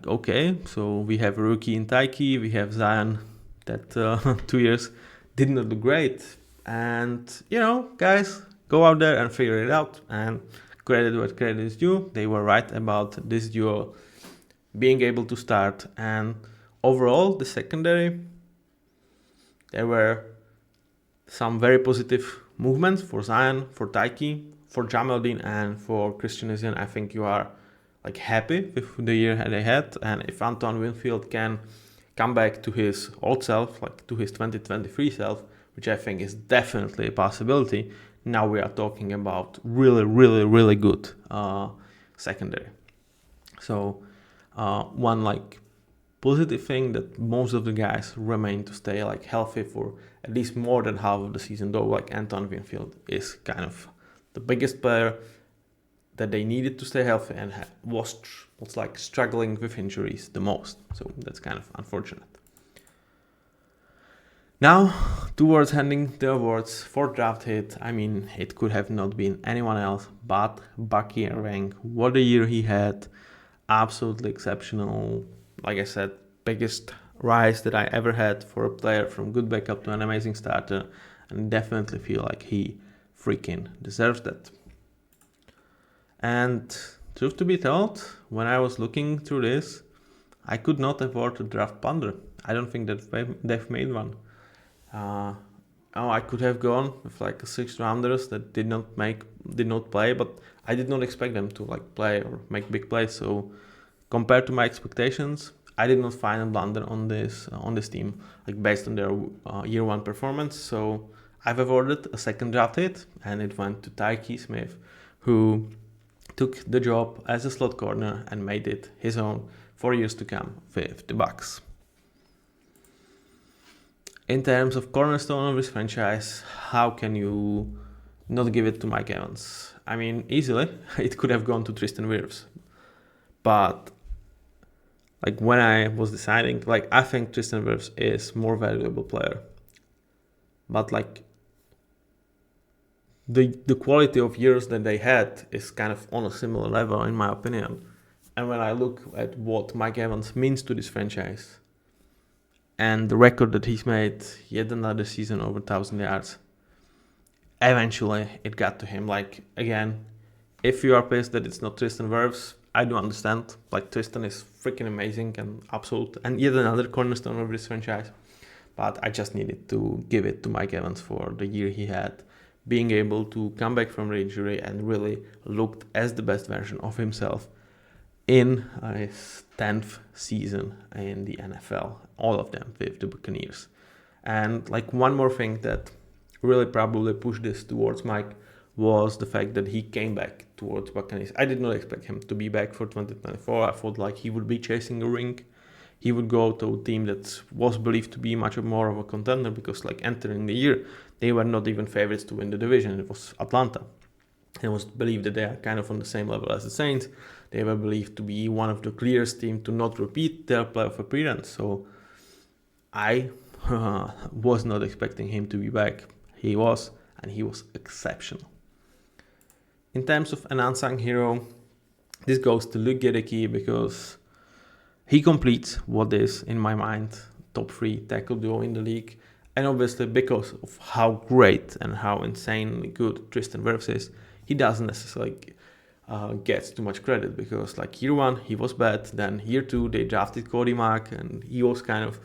okay, so we have a rookie in Tyke, we have Zion that 2 years did not do great. And, guys, go out there and figure it out, and credit what credit is due. They were right about this duo being able to start. And overall, the secondary, there were some very positive movements for Zion, for Tyke, for Jamal Dean, and for Christian Isian. I think you are like happy with the year they had, and if Antoine Winfield can come back to his old self, like to his 2023 self, which I think is definitely a possibility, now we are talking about really, really, really good secondary. So one like positive thing that most of the guys remain to stay like healthy for at least more than half of the season, though like Antoine Winfield is kind of the biggest player that they needed to stay healthy and was like struggling with injuries the most. So that's kind of unfortunate. Now, towards handing the awards for draft hit, I mean, it could have not been anyone else but Bucky Irving. What a year he had. Absolutely exceptional. Like I said, biggest rise that I ever had for a player from good backup to an amazing starter. And definitely feel like he freaking deserves that. And truth to be told, when I was looking through this, I could not afford to draft punter. I don't think that they've made one. I could have gone with like a 6th rounders that did not make did not play, but I did not expect them to like play or make big plays. So compared to my expectations, I did not find a blunder on this team, like based on their year one performance. So I've awarded a second draft hit, and it went to Tyke Smith, who took the job as a slot corner and made it his own for years to come with the Bucs. In terms of cornerstone of this franchise, how can you not give it to Mike Evans? I mean, easily, it could have gone to Tristan Wirfs. But like when I was deciding, like I think Tristan Wirfs is more valuable player. But like the quality of years that they had is kind of on a similar level in my opinion. And when I look at what Mike Evans means to this franchise and the record that he's made, yet another season over 1,000 yards, eventually it got to him. Like again, if you are pissed that it's not Tristan Wirfs, I do understand. Like Tristan is freaking amazing and absolute, and yet another cornerstone of this franchise. But I just needed to give it to Mike Evans for the year he had, being able to come back from the injury and really looked as the best version of himself in his 10th season in the NFL, all of them with the Bucaneers. And like one more thing that really probably pushed this towards Mike was the fact that he came back towards Buccaneers. I did not expect him to be back for 2024. I thought like he would be chasing a ring. He would go to a team that was believed to be much more of a contender because like entering the year, they were not even favorites to win the division. It was Atlanta. It was believed that they are kind of on the same level as the Saints. They were believed to be one of the clearest teams to not repeat their playoff appearance. So I was not expecting him to be back. He was, and he was exceptional. In terms of an unsung hero, this goes to Luke Gedeke because he completes what is, in my mind, top 3 tackle duo in the league. And obviously, because of how great and how insanely good Tristan Wirfs is, he doesn't necessarily get too much credit because, like, year 1, he was bad. Then year 2, they drafted Cody Mack, and he was kind of,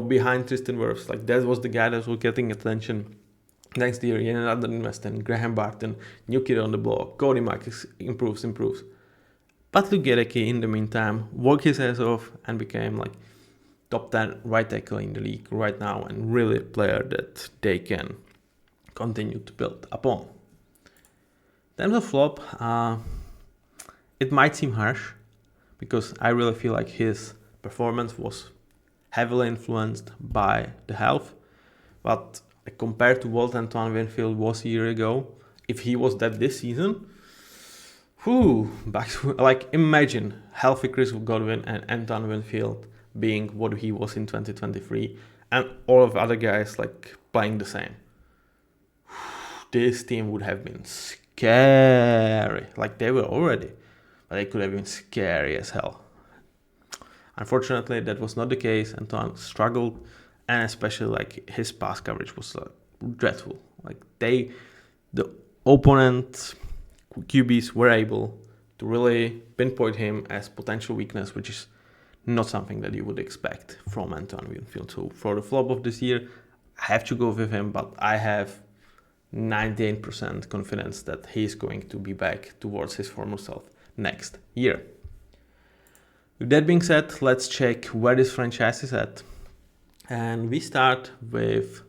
behind Tristan Wirfs. Like, that was the guy that was getting attention. Next year, he ended up investing Graham Barton, new kid on the block. Cody Mack improves. But Luke Gedeke, in the meantime, worked his ass off and became like top 10 right tackle in the league right now and really a player that they can continue to build upon. In terms of flop, it might seem harsh because I really feel like his performance was heavily influenced by the health. But compared to what Antoine Winfield was a year ago, if he was that this season, imagine healthy Chris Godwin and Antoine Winfield being what he was in 2023 and all of the other guys like playing the same. This team would have been scary. Like they were already, but they could have been scary as hell. Unfortunately, that was not the case. Antoine struggled, and especially like his pass coverage was dreadful. Like the opponent QBs were able to really pinpoint him as potential weakness, which is not something that you would expect from Antoine Winfield. So for the flop of this year, I have to go with him, but I have 98% confidence that he's going to be back towards his former self next year. With that being said, let's check where this franchise is at. And we start with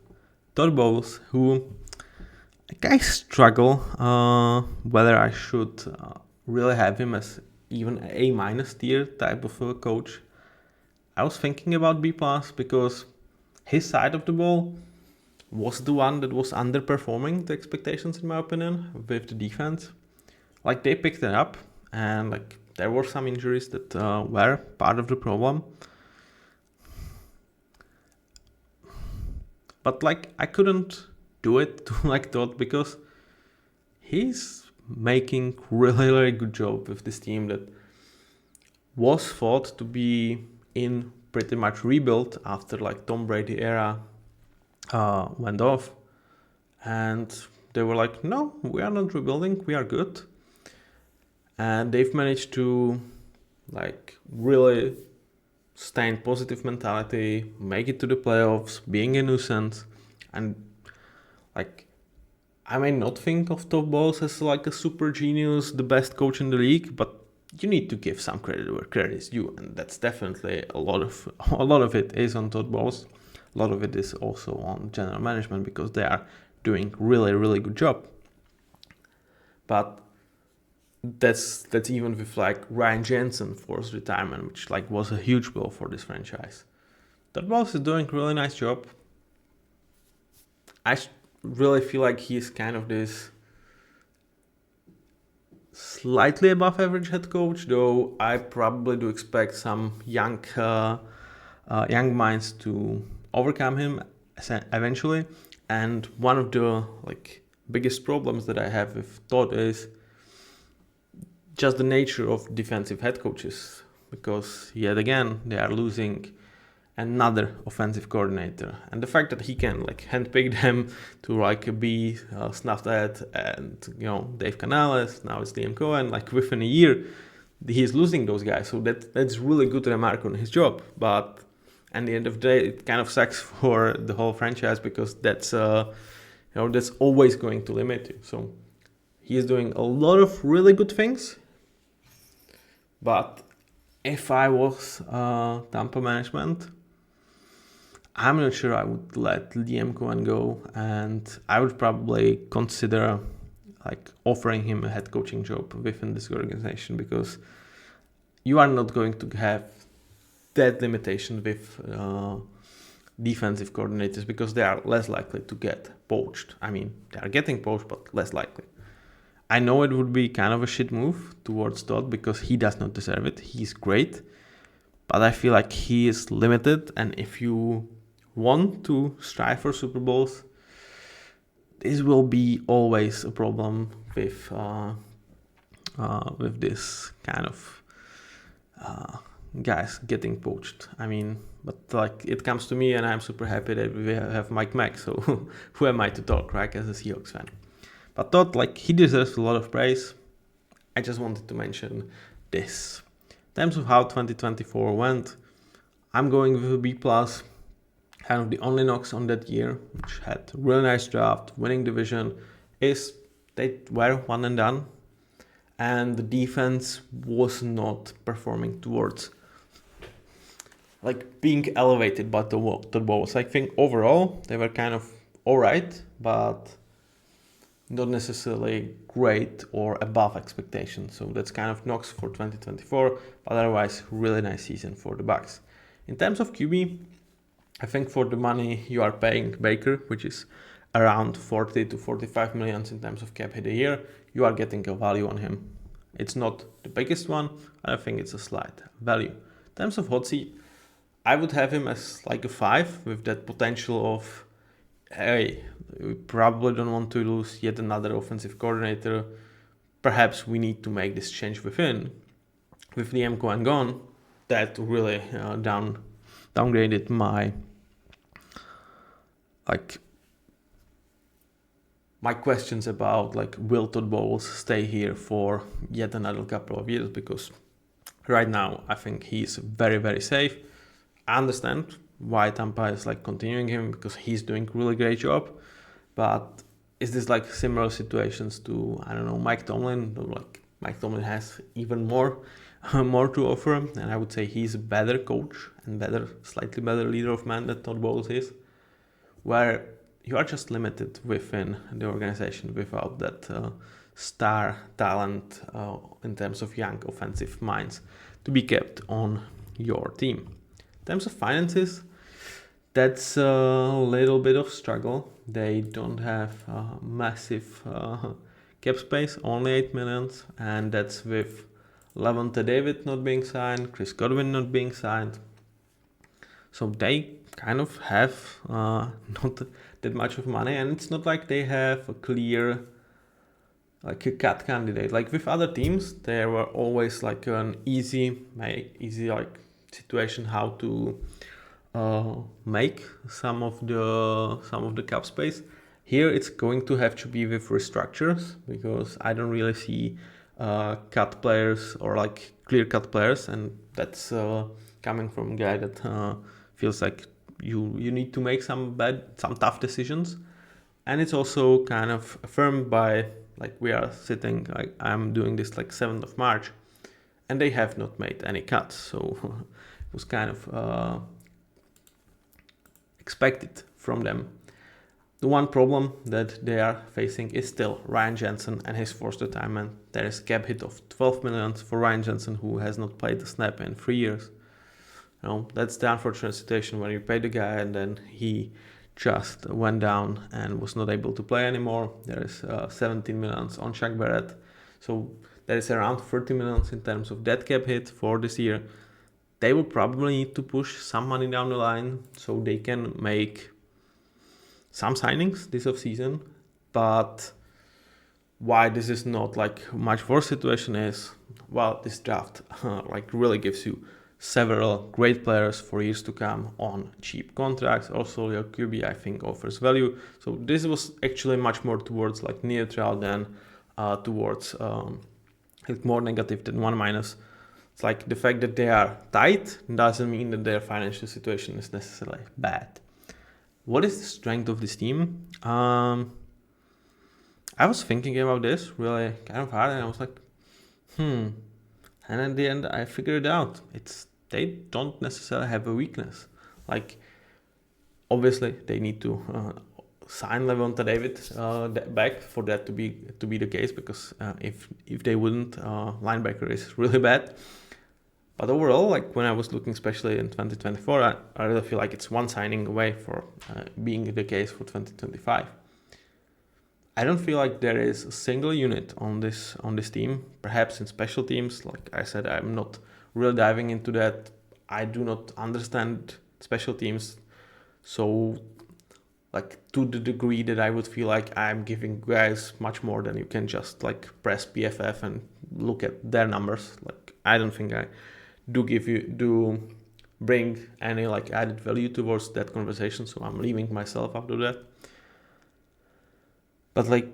Todd Bowles, who I struggle whether I should really have him as even A- tier type of a coach. I was thinking about B+ because his side of the ball was the one that was underperforming the expectations in my opinion with the defense. Like they picked it up and like there were some injuries that were part of the problem. But like I couldn't do it to like Todd because he's making really good job with this team that was thought to be in pretty much rebuild after like Tom Brady era went off, and they were like, no, we are not rebuilding, we are good. And they've managed to like really stay in positive mentality, make it to the playoffs, being a nuisance, and like I may not think of Todd Bowles as like a super genius, the best coach in the league, but you need to give some credit where credit is due, and that's definitely a lot of it is on Todd Bowles. A lot of it is also on general management because they are doing really good job. But that's even with like Ryan Jensen forced retirement, which like was a huge blow for this franchise. Todd Bowles is doing a really nice job. I really feel like he's kind of this slightly above average head coach, though I probably do expect some young minds to overcome him eventually. And one of the like biggest problems that I have with Todd is just the nature of defensive head coaches, because yet again they are losing another offensive coordinator, and the fact that he can like handpick them to like be snuffed at, and Dave Canales, now it's Liam Cohen, like within a year he's losing those guys, so that's really good remark on his job. But at the end of the day, it kind of sucks for the whole franchise, because that's that's always going to limit you. So he is doing a lot of really good things, but if I was Tampa management, I'm not sure I would let Liam Cohen go, and I would probably consider like offering him a head coaching job within this organization, because you are not going to have that limitation with defensive coordinators, because they are less likely to get poached. I mean, they are getting poached, but less likely. I know it would be kind of a shit move towards Todd, because he does not deserve it. He's great, but I feel like he is limited, and if you want to strive for Super Bowls, this will be always a problem with this kind of guys getting poached. I mean, but like it comes to me, and I'm super happy that we have Mike Mack. So who am I to talk, right? As a Seahawks fan. But Todd, like, he deserves a lot of praise. I just wanted to mention this. In terms of how 2024 went, I'm going with a B+. Kind of the only knocks on that year, which had a really nice draft, winning division, is they were one and done. And the defense was not performing towards like being elevated by the Bowls. I think overall they were kind of alright, but not necessarily great or above expectations. So that's kind of knocks for 2024, but otherwise really nice season for the Bucs. In terms of QB, I think for the money you are paying Baker, which is around 40 to 45 millions in terms of cap hit a year, you are getting a value on him. It's not the biggest one, I think it's a slight value. In terms of hot seat, I would have him as like a 5 with that potential of, hey, we probably don't want to lose yet another offensive coordinator. Perhaps we need to make this change within. With Liam Cohen gone, that really downgraded my questions about like will Todd Bowles stay here for yet another couple of years, because right now I think he's very safe. I understand why Tampa is like continuing him, because he's doing a really great job, but is this like similar situations to, I don't know, Mike Tomlin? Like Mike Tomlin has even more to offer, and I would say he's a better coach and slightly better leader of men than Todd Bowles is, where you are just limited within the organization without that star talent in terms of young offensive minds to be kept on your team. In terms of finances, that's a little bit of struggle. They don't have massive cap space, only 8 million, and that's with Lavonte David not being signed, Chris Godwin not being signed. So they kind of have not that much of money, and it's not like they have a clear like a cut candidate. Like with other teams, there were always like an easy like situation how to make some of the cap space. Here it's going to have to be with restructures, because I don't really see cut players or like clear cut players, and that's coming from a guy that feels like you need to make some tough decisions. And it's also kind of affirmed by, like, we are sitting, like, I'm doing this like 7th of March, and they have not made any cuts. So it was kind of expected from them. The one problem that they are facing is still Ryan Jensen and his forced retirement. There is a cap hit of 12 million for Ryan Jensen, who has not played a snap in 3 years. You know, that's the unfortunate situation when you pay the guy and then he just went down and was not able to play anymore. There is 17 million on Shaq Barrett. So there is around 30 million in terms of dead cap hit for this year. They will probably need to push some money down the line so they can make some signings this offseason. But why this is not like much worse situation is, well, this draft like really gives you several great players for years to come on cheap contracts. Also, your QB, I think, offers value. So this was actually much more towards like neutral than towards more negative than 1-. It's like the fact that they are tight doesn't mean that their financial situation is necessarily bad. What is the strength of this team? I was thinking about this really kind of hard, and I was like, And at the end, I figured it out. They don't necessarily have a weakness. Like, obviously, they need to sign Levonta David back for that to be the case, because if they wouldn't, linebacker is really bad. But overall, like when I was looking, especially in 2024, I really feel like it's one signing away for being the case for 2025. I don't feel like there is a single unit on this team. Perhaps in special teams, like I said, I'm not really diving into that. I do not understand special teams, so like to the degree that I would feel like I'm giving guys much more than you can just like press PFF and look at their numbers. Like I don't think I do bring any like added value towards that conversation, so I'm leaving myself out of that. But like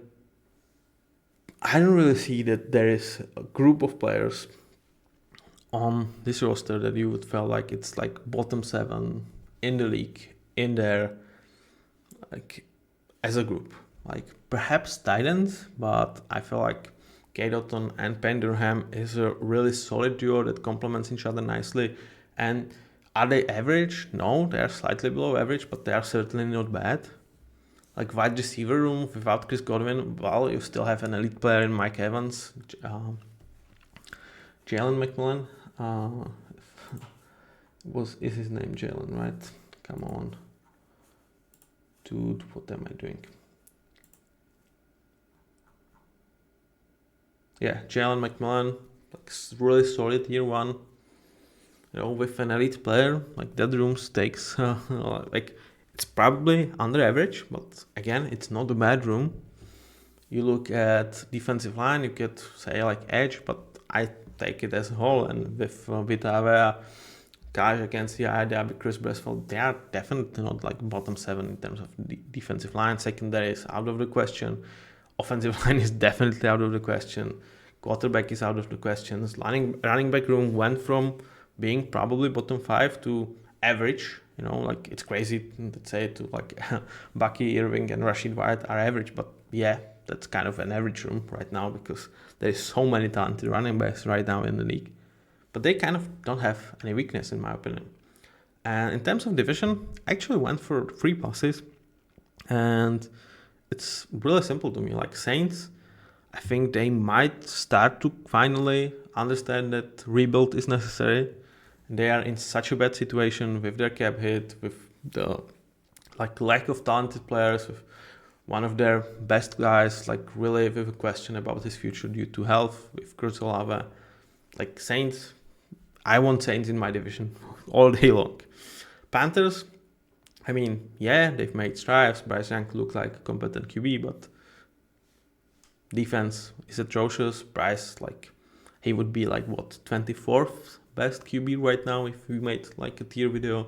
I don't really see that there is a group of players on this roster that you would feel like it's like bottom 7 in the league in there, like as a group. Like perhaps Titans, but I feel like Kate Otton and Pendurham is a really solid duo that complements each other nicely. And are they average? No, they are slightly below average, but they are certainly not bad. Like wide receiver room without Chris Godwin, well, you still have an elite player in Mike Evans, Jalen McMillan. Is his name Jalen, right? Come on. Dude, what am I doing? Yeah, Jalen McMillan, like really solid year one. You know, with an elite player, like that room takes like it's probably under average, but again, it's not a bad room. You look at defensive line, you could say like edge, but I take it as a whole. And with Vita Kaj against the IDW, Chris Bressfeld, they are definitely not like bottom 7 in terms of defensive line. Secondary is out of the question. Offensive line is definitely out of the question. Quarterback is out of the question. Running back room went from being probably bottom 5 to average. You know, like it's crazy to say to like Bucky Irving and Rashid White are average, but yeah, that's kind of an average room right now because there's so many talented running backs right now in the league. But they kind of don't have any weakness in my opinion. And in terms of division, I actually went for 3 passes, and it's really simple to me. Like Saints, I think they might start to finally understand that rebuild is necessary. They are in such a bad situation with their cap hit, with the like lack of talented players, with one of their best guys like really with a question about his future due to health, with Kurt Olave. Like Saints, I want Saints in my division all day long. Panthers, I mean, yeah, they've made strides. Bryce Young looks like a competent QB, but defense is atrocious. Bryce, like, he would be like, what, 24th best QB right now if we made like a tier video.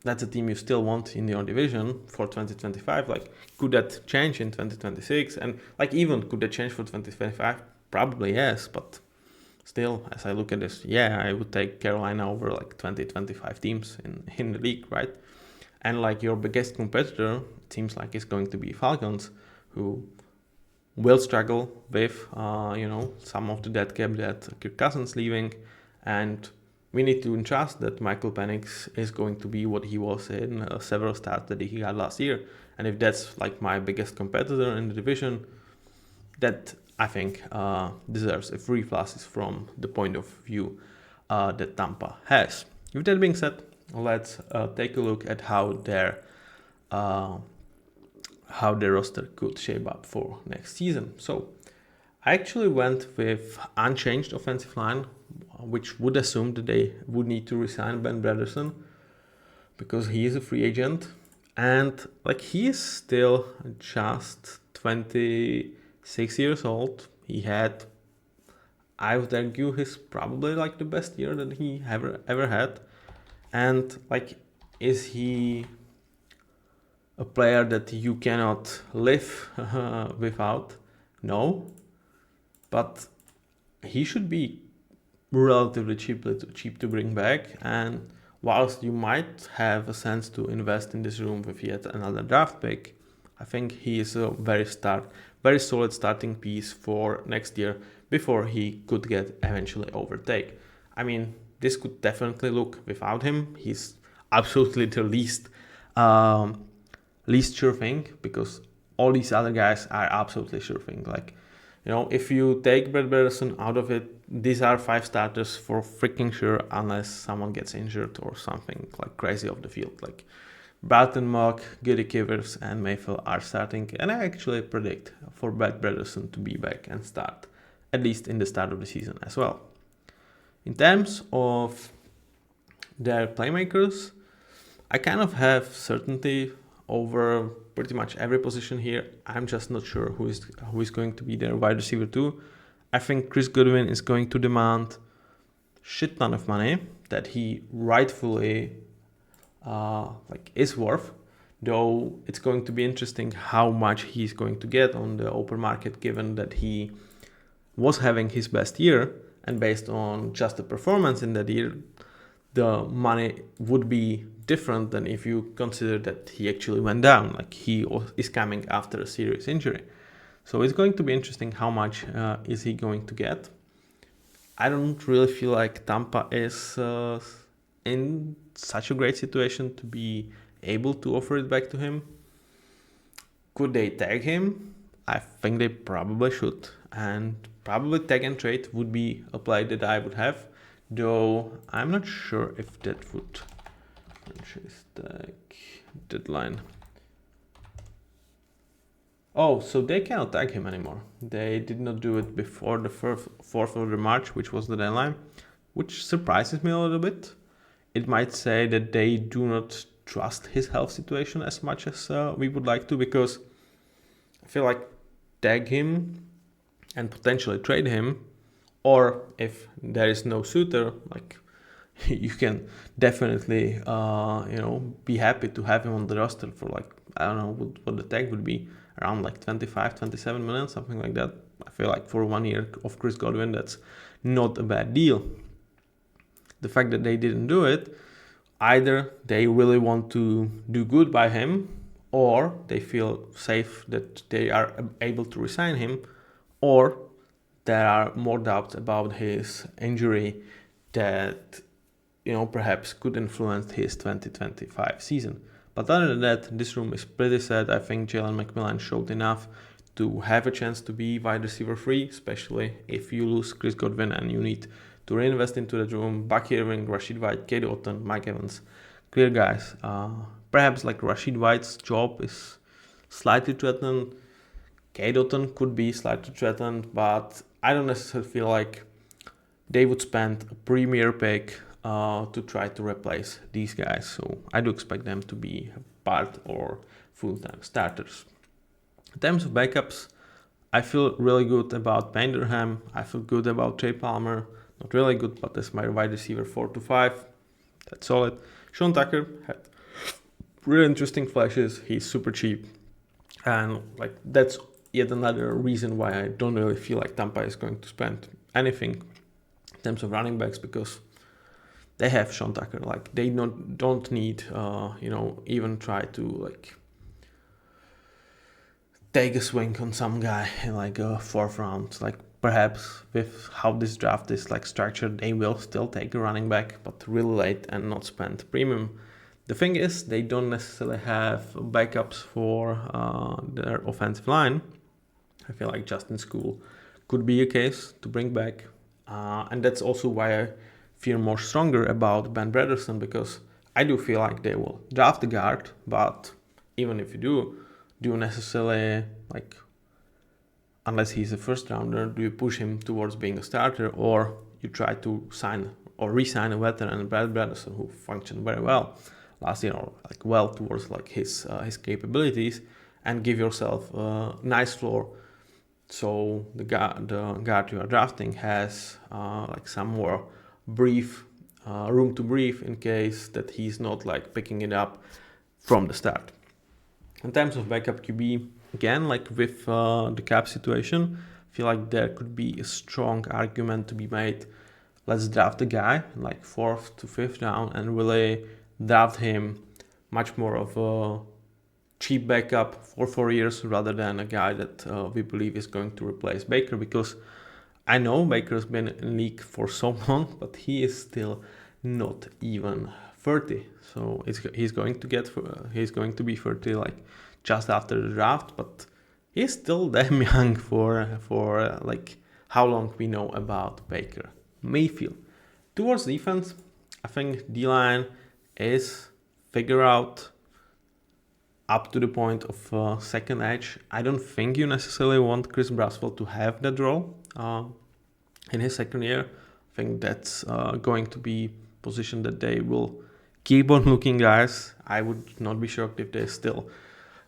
That's a team you still want in your division for 2025. Like, could that change in 2026? And like, even could that change for 2025? Probably yes, but still, as I look at this, yeah, I would take Carolina over like 20, 25 teams in the league, right? And like your biggest competitor, it seems like it's going to be Falcons, who will struggle with, some of the dead cap that Kirk Cousins leaving, and we need to trust that Michael Penix is going to be what he was in several starts that he had last year. And if that's like my biggest competitor in the division, that I think deserves a free passes from the point of view that Tampa has. With that being said, let's take a look at how their roster could shape up for next season. So I actually went with unchanged offensive line, which would assume that they would need to resign Ben Bredeson because he is a free agent, and like he is still just 26 years old. He had, I would argue, his probably like the best year that he ever had. And like, is he a player that you cannot live without? No, but he should be relatively cheap to bring back. And whilst you might have a sense to invest in this room with yet another draft pick, I think he is a very solid starting piece for next year before he could get eventually overtaken. I mean, this could definitely look without him. He's absolutely the least sure thing, because all these other guys are absolutely sure thing. Like, if you take Brett Bredeson out of it, these are 5 starters for freaking sure, unless someone gets injured or something like crazy off the field. Like Barton Mock, Goody Kivers, and Mayfield are starting, and I actually predict for Brett Bredeson to be back and start, at least in the start of the season as well. In terms of their playmakers, I kind of have certainty over pretty much every position here. I'm just not sure who is going to be their wide receiver 2. I think Chris Godwin is going to demand shit ton of money that he rightfully is worth, though it's going to be interesting how much he's going to get on the open market, given that he was having his best year, and based on just the performance in that year, the money would be different than if you consider that he actually went down, like he is coming after a serious injury. So it's going to be interesting how much is he going to get. I don't really feel like Tampa is in such a great situation to be able to offer it back to him. Could they tag him? I think they probably should, and probably tag and trade would be a play that I would have, though I'm not sure if that would tag deadline. Oh, so they cannot tag him anymore. They did not do it before the 4th of March, which was the deadline, which surprises me a little bit. It might say that they do not trust his health situation as much as we would like to, because I feel like tag him and potentially trade him, or if there is no suitor, like you can definitely be happy to have him on the roster for like, I don't know what the tag would be, around like 25-27 million, something like that. I feel like for 1 year of Chris Godwin, that's not a bad deal. The fact that they didn't do it, either they really want to do good by him, or they feel safe that they are able to resign him, or there are more doubts about his injury that perhaps could influence his 2025 season. But other than that, this room is pretty set. I think Jalen McMillan showed enough to have a chance to be wide receiver 3, especially if you lose Chris Godwin and you need to reinvest into the room. Bucky Irving, Rashid White, Katie Otton, Mike Evans, clear guys. Perhaps like Rashid White's job is slightly threatened. Katie Otton could be slightly threatened, but I don't necessarily feel like they would spend a premier pick to try to replace these guys. So I do expect them to be part or full-time starters. In terms of backups, I feel really good about Panderham. I feel good about Trey Palmer. Not really good, but that's my wide receiver 4 to 5. That's solid. Sean Tucker had really interesting flashes. He's super cheap. And like that's yet another reason why I don't really feel like Tampa is going to spend anything in terms of running backs, because they have Sean Tucker. Like they don't need even try to like take a swing on some guy in like a 4th round. Like perhaps with how this draft is like structured, they will still take a running back, but really late and not spend premium. The thing is, they don't necessarily have backups for their offensive line. I feel like Justin School could be a case to bring back. And that's also why I feel more stronger about Ben Bredesen, because I do feel like they will draft the guard, but even if you do you necessarily, like, unless he's a first rounder, do you push him towards being a starter, or you try to sign or re-sign a veteran, Brad Bredesen, who functioned very well last year, or like well towards like his capabilities, and give yourself a nice floor. So the guard you are drafting has like some more room to breathe in case that he's not like picking it up from the start. In terms of backup QB, again, like with the cap situation, I feel like there could be a strong argument to be made. Let's draft a guy like 4th to 5th round and really draft him much more of a cheap backup for 4 years rather than a guy that we believe is going to replace Baker, because I know Baker's been in league for so long, but he is still not even 30. So he's going to be 30 like just after the draft, but he's still damn young for like how long we know about Baker Mayfield. Towards defense, I think D-line is figure out up to the point of second edge. I don't think you necessarily want Chris Braswell to have that role in his second year. I think that's going to be position that they will keep on looking guys. I would not be shocked if they still,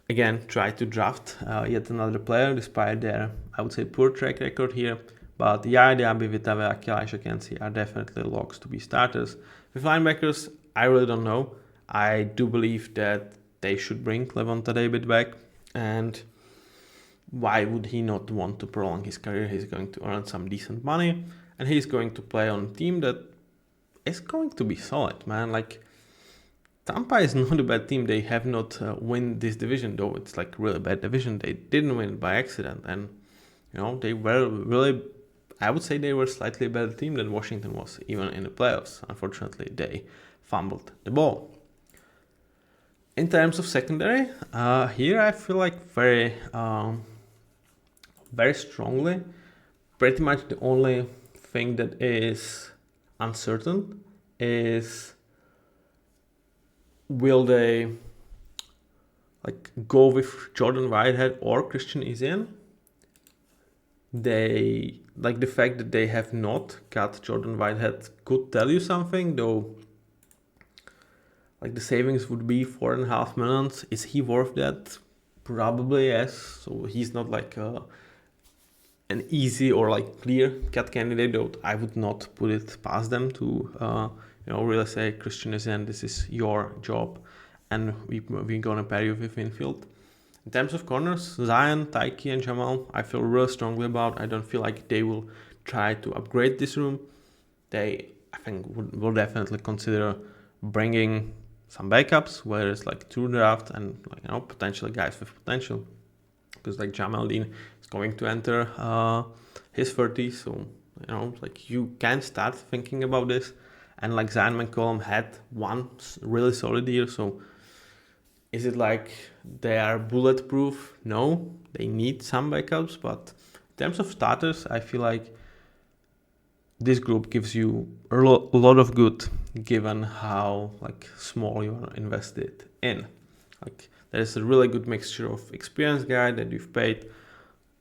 again, try to draft yet another player despite their, I would say, poor track record here. But Yaya Diaby, Vitave, Elijah Kensi are definitely locks to be starters. With linebackers, I really don't know. I do believe that they should bring Levonta David back, and why would he not want to prolong his career? He's going to earn some decent money, and he's going to play on a team that is going to be solid, man. Like, Tampa is not a bad team. They have not won this division, though it's like really bad division. They didn't win by accident, and they were really, I would say they were slightly better team than Washington was, even in the playoffs. Unfortunately, they fumbled the ball. In terms of secondary, here I feel like very strongly. Pretty much the only thing that is uncertain is, will they like go with Jordan Whitehead or Christian Isian? They like the fact that they have not got Jordan Whitehead could tell you something, though. Like the savings would be $4.5 million. Is he worth that? Probably yes. So he's not like an easy or like clear cut candidate, though I would not put it past them to really say, Christian Isian, this is your job, and we're gonna pair you with infield. In terms of corners, Zion, Taiki, and Jamal, I feel real strongly about. I don't feel like they will try to upgrade this room. They, I think, will definitely consider bringing some backups, whether it's like through draft and potentially guys with potential, because like Jamal Dean is going to enter his 30s, so like you can start thinking about this. And like Zion McCollum had one really solid year, so is it like they are bulletproof? No, they need some backups, but in terms of starters, I feel like this group gives you a lot of good, given how like small you are invested in. Like there's a really good mixture of experienced guys that you've paid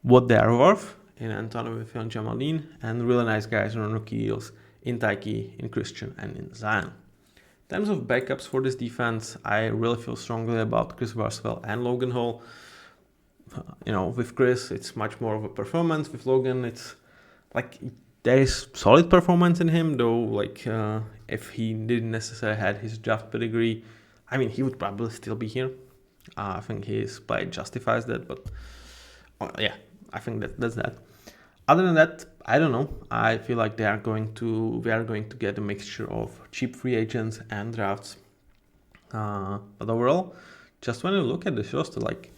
what they are worth in Antonio and Jamalin, and really nice guys on rookie deals in Taiki, in Christian, and in Zion. In terms of backups for this defense, I really feel strongly about Chris Braswell and Logan Hall. With Chris, it's much more of a performance. With Logan, it's like there is solid performance in him, though. Like if he didn't necessarily had his draft pedigree, I mean, he would probably still be here. I think his play justifies that, but yeah, I think that's that. Other than that, I don't know. I feel like we are going to get a mixture of cheap free agents and drafts. But overall, just when you look at this roster, like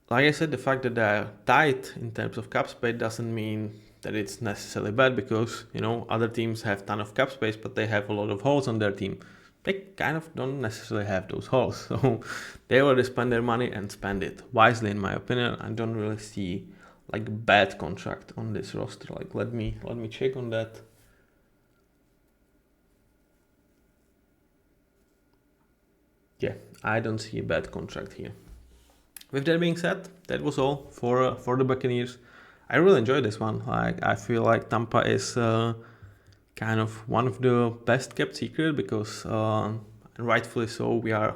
I said, the fact that they're tight in terms of cap space doesn't mean that it's necessarily bad, because other teams have a ton of cap space, but they have a lot of holes on their team. They kind of don't necessarily have those holes, so they already spend their money and spend it wisely, in my opinion. I don't really see like bad contract on this roster. Like let me check on that. Yeah, I don't see a bad contract here. With that being said, that was all for the Buccaneers. I really enjoyed this one. Like I feel like Tampa is kind of one of the best kept secret, because and rightfully so, we are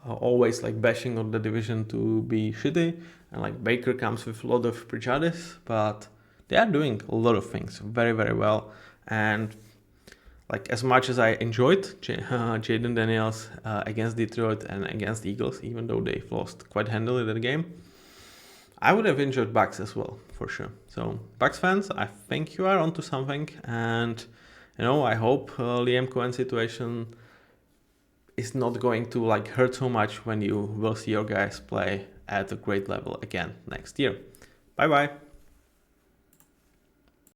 always like bashing on the division to be shitty, and like Baker comes with a lot of prejudice, but they are doing a lot of things very, very well. And like as much as I enjoyed Jaden Daniels against Detroit and against the Eagles, even though they lost quite handily that game, I would have enjoyed Bucks as well, for sure. So Bucks fans, I think you are onto something, and I hope Liam Cohen's situation is not going to like hurt so much when you will see your guys play at a great level again next year. Bye bye.